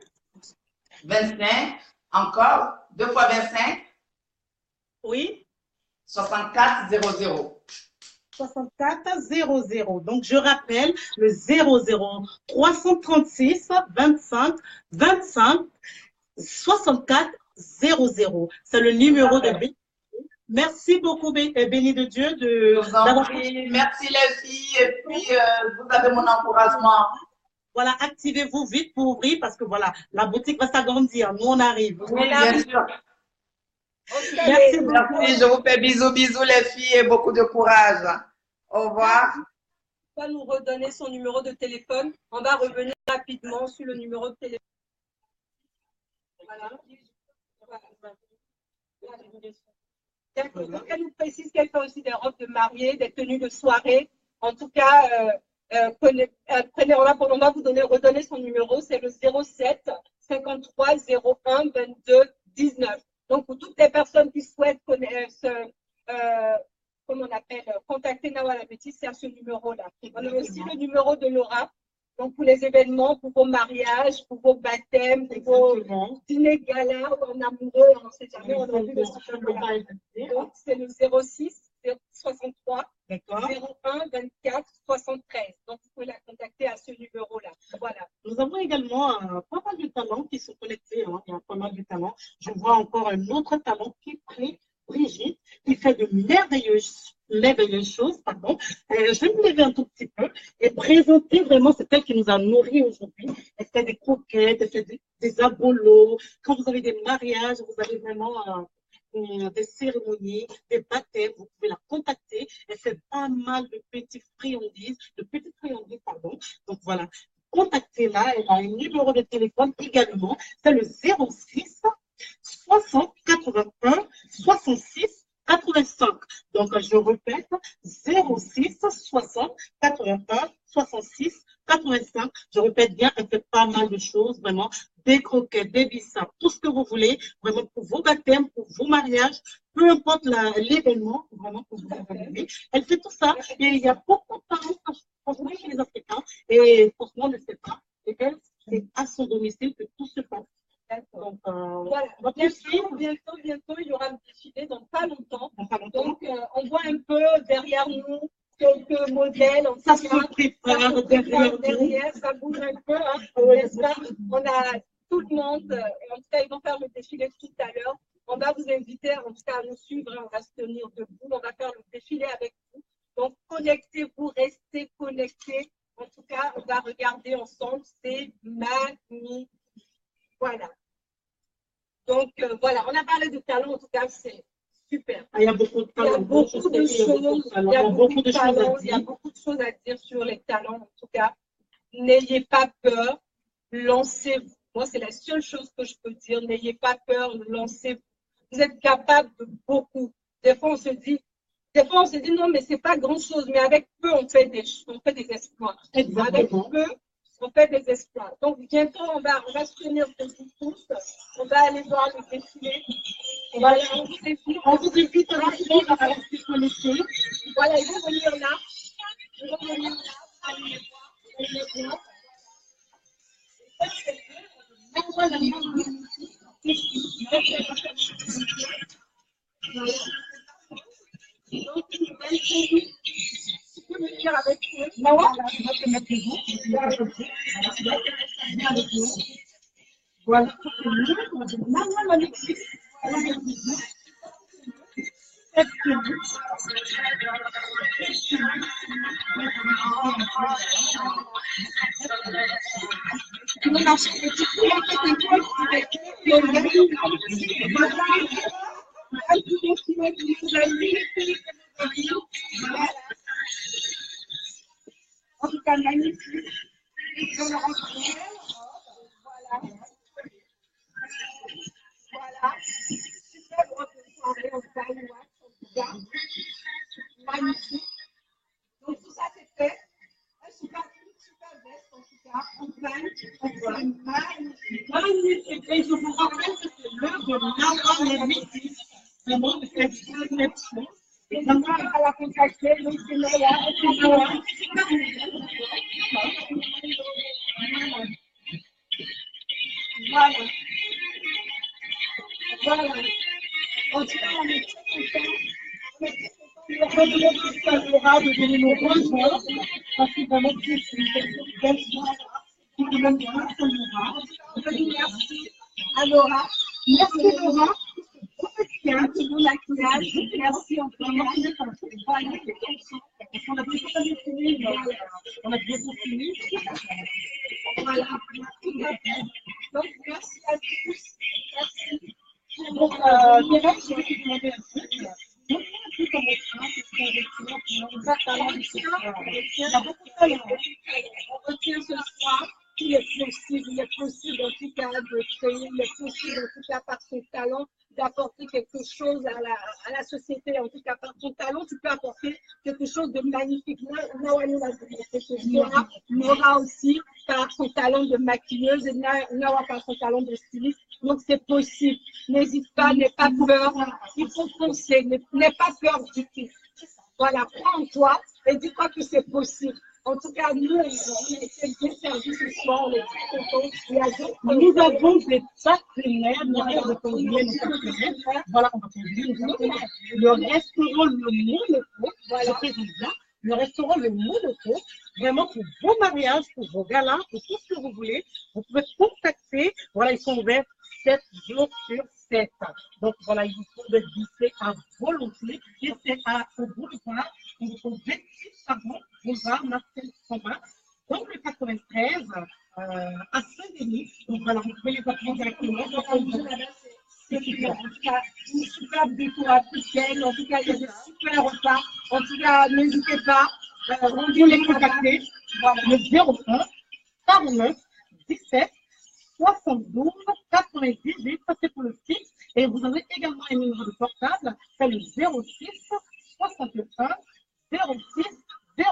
Speaker 6: 25, encore, 2 fois 25,
Speaker 1: Oui.
Speaker 6: 64 00.
Speaker 1: 64 00. Donc, je rappelle le 00 336 25 25 64 00. C'est le numéro de Merci beaucoup, béni de Dieu,
Speaker 6: Je vous en prie. Merci les filles. Et puis, vous avez mon encouragement.
Speaker 1: Voilà, activez-vous vite pour ouvrir parce que voilà, la boutique va s'agrandir. Nous, on arrive.
Speaker 6: Oui, bien sûr.
Speaker 1: Merci beaucoup.
Speaker 6: Merci. Je vous fais bisous, bisous les filles et beaucoup de courage. Au revoir.
Speaker 2: On va nous redonner son numéro de téléphone. On va revenir rapidement sur le numéro de téléphone. Voilà. Elle nous précise qu'elle fait aussi des robes de mariée, des tenues de soirée. En tout cas, on va vous redonner son numéro, c'est le 07 53 01 22 19. Donc, pour toutes les personnes qui souhaitent contacter Nawala Betty, c'est à ce numéro-là. On a aussi le numéro de Laura. Donc, pour les événements, pour vos mariages, pour vos baptêmes, pour vos dîners galas, en amoureux, on ne sait jamais, on a vu le numéro. Donc, c'est le 06 63 01 24 73. Donc, vous pouvez la contacter à ce numéro-là. Voilà.
Speaker 1: Nous avons également pas mal de talents qui sont connectés. Hein. Il y a pas mal de talents. Je vois encore un autre talent qui est pris, Brigitte, qui fait de merveilleuses choses. Pardon. Je vais me lever un tout petit peu et présenter vraiment, c'est elle qui nous a nourris aujourd'hui. Elle fait des croquettes, elle fait des abolos. Quand vous avez des mariages, vous avez vraiment des cérémonies, des baptêmes, vous pouvez la contacter. Elle fait pas mal de petites friandises, pardon. Donc voilà, contactez-la. Elle a un numéro de téléphone également. C'est le 06 60 81 66 85. Donc, je répète, 06 60 81 66 85. Je répète bien, elle fait pas mal de choses, vraiment. Des croquettes, des bissap, tout ce que vous voulez, vraiment pour vos baptêmes, pour vos mariages, peu importe l'événement, vraiment pour vous organiser. Elle fait tout ça. Et il y a beaucoup de parents, franchement, chez les Africains, et franchement, on ne sait pas. Et elle, c'est à son domicile que tout se passe. Donc,
Speaker 2: voilà. Bientôt, il y aura un défilé dans pas longtemps. Donc, on voit un peu derrière nous quelques modèles.
Speaker 1: Ça se prépare
Speaker 2: derrière, ça bouge un peu. Hein, on a tout le monde. En tout cas, ils vont faire le défilé tout à l'heure. On va vous inviter, en tout cas, à nous suivre. On va se tenir debout. On va faire le défilé avec vous. Donc, connectez-vous, restez connectés. En tout cas, on va regarder ensemble. C'est magnifique. Voilà. Donc, voilà, on a parlé de talent, en tout cas, c'est super.
Speaker 1: Il y a beaucoup de talents.
Speaker 2: Il y a beaucoup de choses. Il y a beaucoup de choses à dire sur les talents, en tout cas. N'ayez pas peur, lancez-vous. Moi, c'est la seule chose que je peux dire. N'ayez pas peur, lancez-vous. Vous êtes capable de beaucoup. Des fois, on se dit non, mais c'est pas grand-chose. Mais avec peu, on fait des exploits. Avec peu, on fait des exploits. Donc, bientôt, on va se tenir debout tous. On va aller voir le défilé. Voilà, on vous invite à rester connectés. Voilà, ils vont venir là. Tu peux venir avec eux. Voilà, je vais te mettre les mots. Voilà. En tout cas, magnifique. Voilà. Super grosse soirée en Taïwan, en tout cas. Magnifique. Donc, tout ça, c'est fait. Un super veste, en tout cas, en plein. Magnifique. Magnifique. Et je vous rappelle que c'est l'heure de Nawala Betty. Vraiment, de cette sélection. Et donc, à la contacter, donc c'est Naya. Voilà. Voilà. En tout cas, on est très contents. On est très contents de Laura de donner nos rejoindre. Parce que vraiment, c'est une belle soirée. On est même bien à Laura. Merci à Laura. Merci Laura.
Speaker 7: un petit bon maquillage. Merci en tout cas. Voilà.
Speaker 5: On a bientôt fini. On a bientôt fini.
Speaker 7: Voilà. Donc, merci à tous. Merci.
Speaker 5: Donc, déjà, je vais te demander un truc. Donc, un peu comme ça, parce qu'il y a beaucoup de talent.
Speaker 7: On retient ce soir qu'il est possible en tout cas de créer, il est possible en tout cas par son talent d'apporter quelque chose à la société, en tout cas par ton talent, tu peux apporter quelque chose de magnifique. Nora aussi par son talent de maquilleuse et Nora par son talent de styliste. Donc c'est possible. N'hésite pas, n'aie pas peur. Il faut foncer, n'aie pas peur du tout. Voilà, prends en toi et dis-toi que c'est possible. En tout cas, nous, on a été bien servis ce soir, on est très contents.
Speaker 5: Nous avons des partenaires, voilà, on va le restaurant Le Monaco, voilà, le restaurant Le Monaco, vraiment pour vos mariages, pour vos galas, pour tout ce que vous voulez, vous pouvez contacter, voilà, ils sont ouverts 7 jours sur 7. Donc voilà, ils vous font des buffets à volonté, et c'est au boulevard, ils vous font 26 savons, boulevard Marcel Thomas, donc le 93, à Saint-Denis. Donc voilà, vous pouvez les appeler directement.
Speaker 7: C'est une superbe déco africaine. En tout cas, il y a des super repas. En tout cas, n'hésitez pas.
Speaker 5: Vous les contacter. Voilà, le 01 49 17 72 98. Ça, c'est pour le fixe. Et vous avez également un numéro de portable. C'est le 06 61 06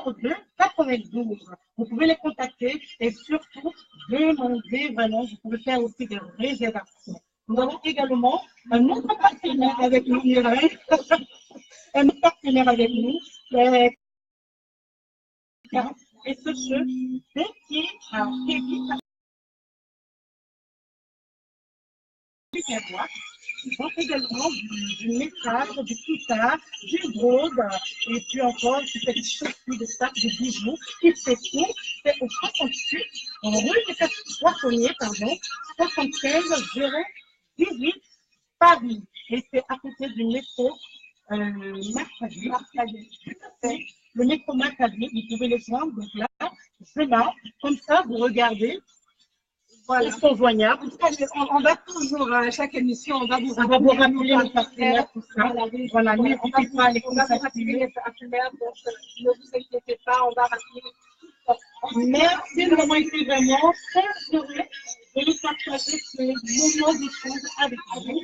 Speaker 5: 02 92. Vous pouvez les contacter et surtout demander vraiment, vous pouvez faire aussi des réservations. Nous avons également un autre partenaire avec nous, Mireille. Un autre partenaire avec nous, et ce jeu, qui est ils ont également du métal, du cuissard, du brode, et puis encore, tu fais des chaussures, des sacs, des bijoux, et c'est tout. C'est au 68, rue des Poissonniers, pardon, 75 018 Paris. Et c'est à côté du métro Maccabi. Le métro Maccabi, vous pouvez les joindre, donc là, je marque, comme ça, vous regardez. Voilà. Ils sont joignables.
Speaker 7: En tout cas, on va toujours, à chaque émission, on va vous
Speaker 5: rappeler les partenaires, tout ça. Voilà, n'hésitez pas à les
Speaker 7: contacter les partenaires, donc ne vous inquiétez pas, on va rappeler.
Speaker 5: Merci, nous avons été vraiment très heureux de partager ce moment d'échange avec vous.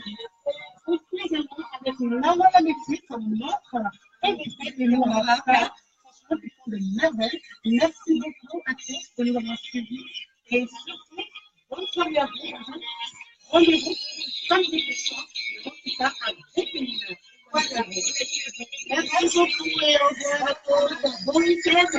Speaker 5: Aussi également avec Maman la Métis, notre invité, et nous on va faire franchement du fond de merveille. Merci beaucoup à tous de nous avoir suivis et surtout, bonne soirée à vous. Rendez-vous samedi prochain, en tout cas à 21h. Voilà. Merci beaucoup et au revoir à tous. Bon week-end.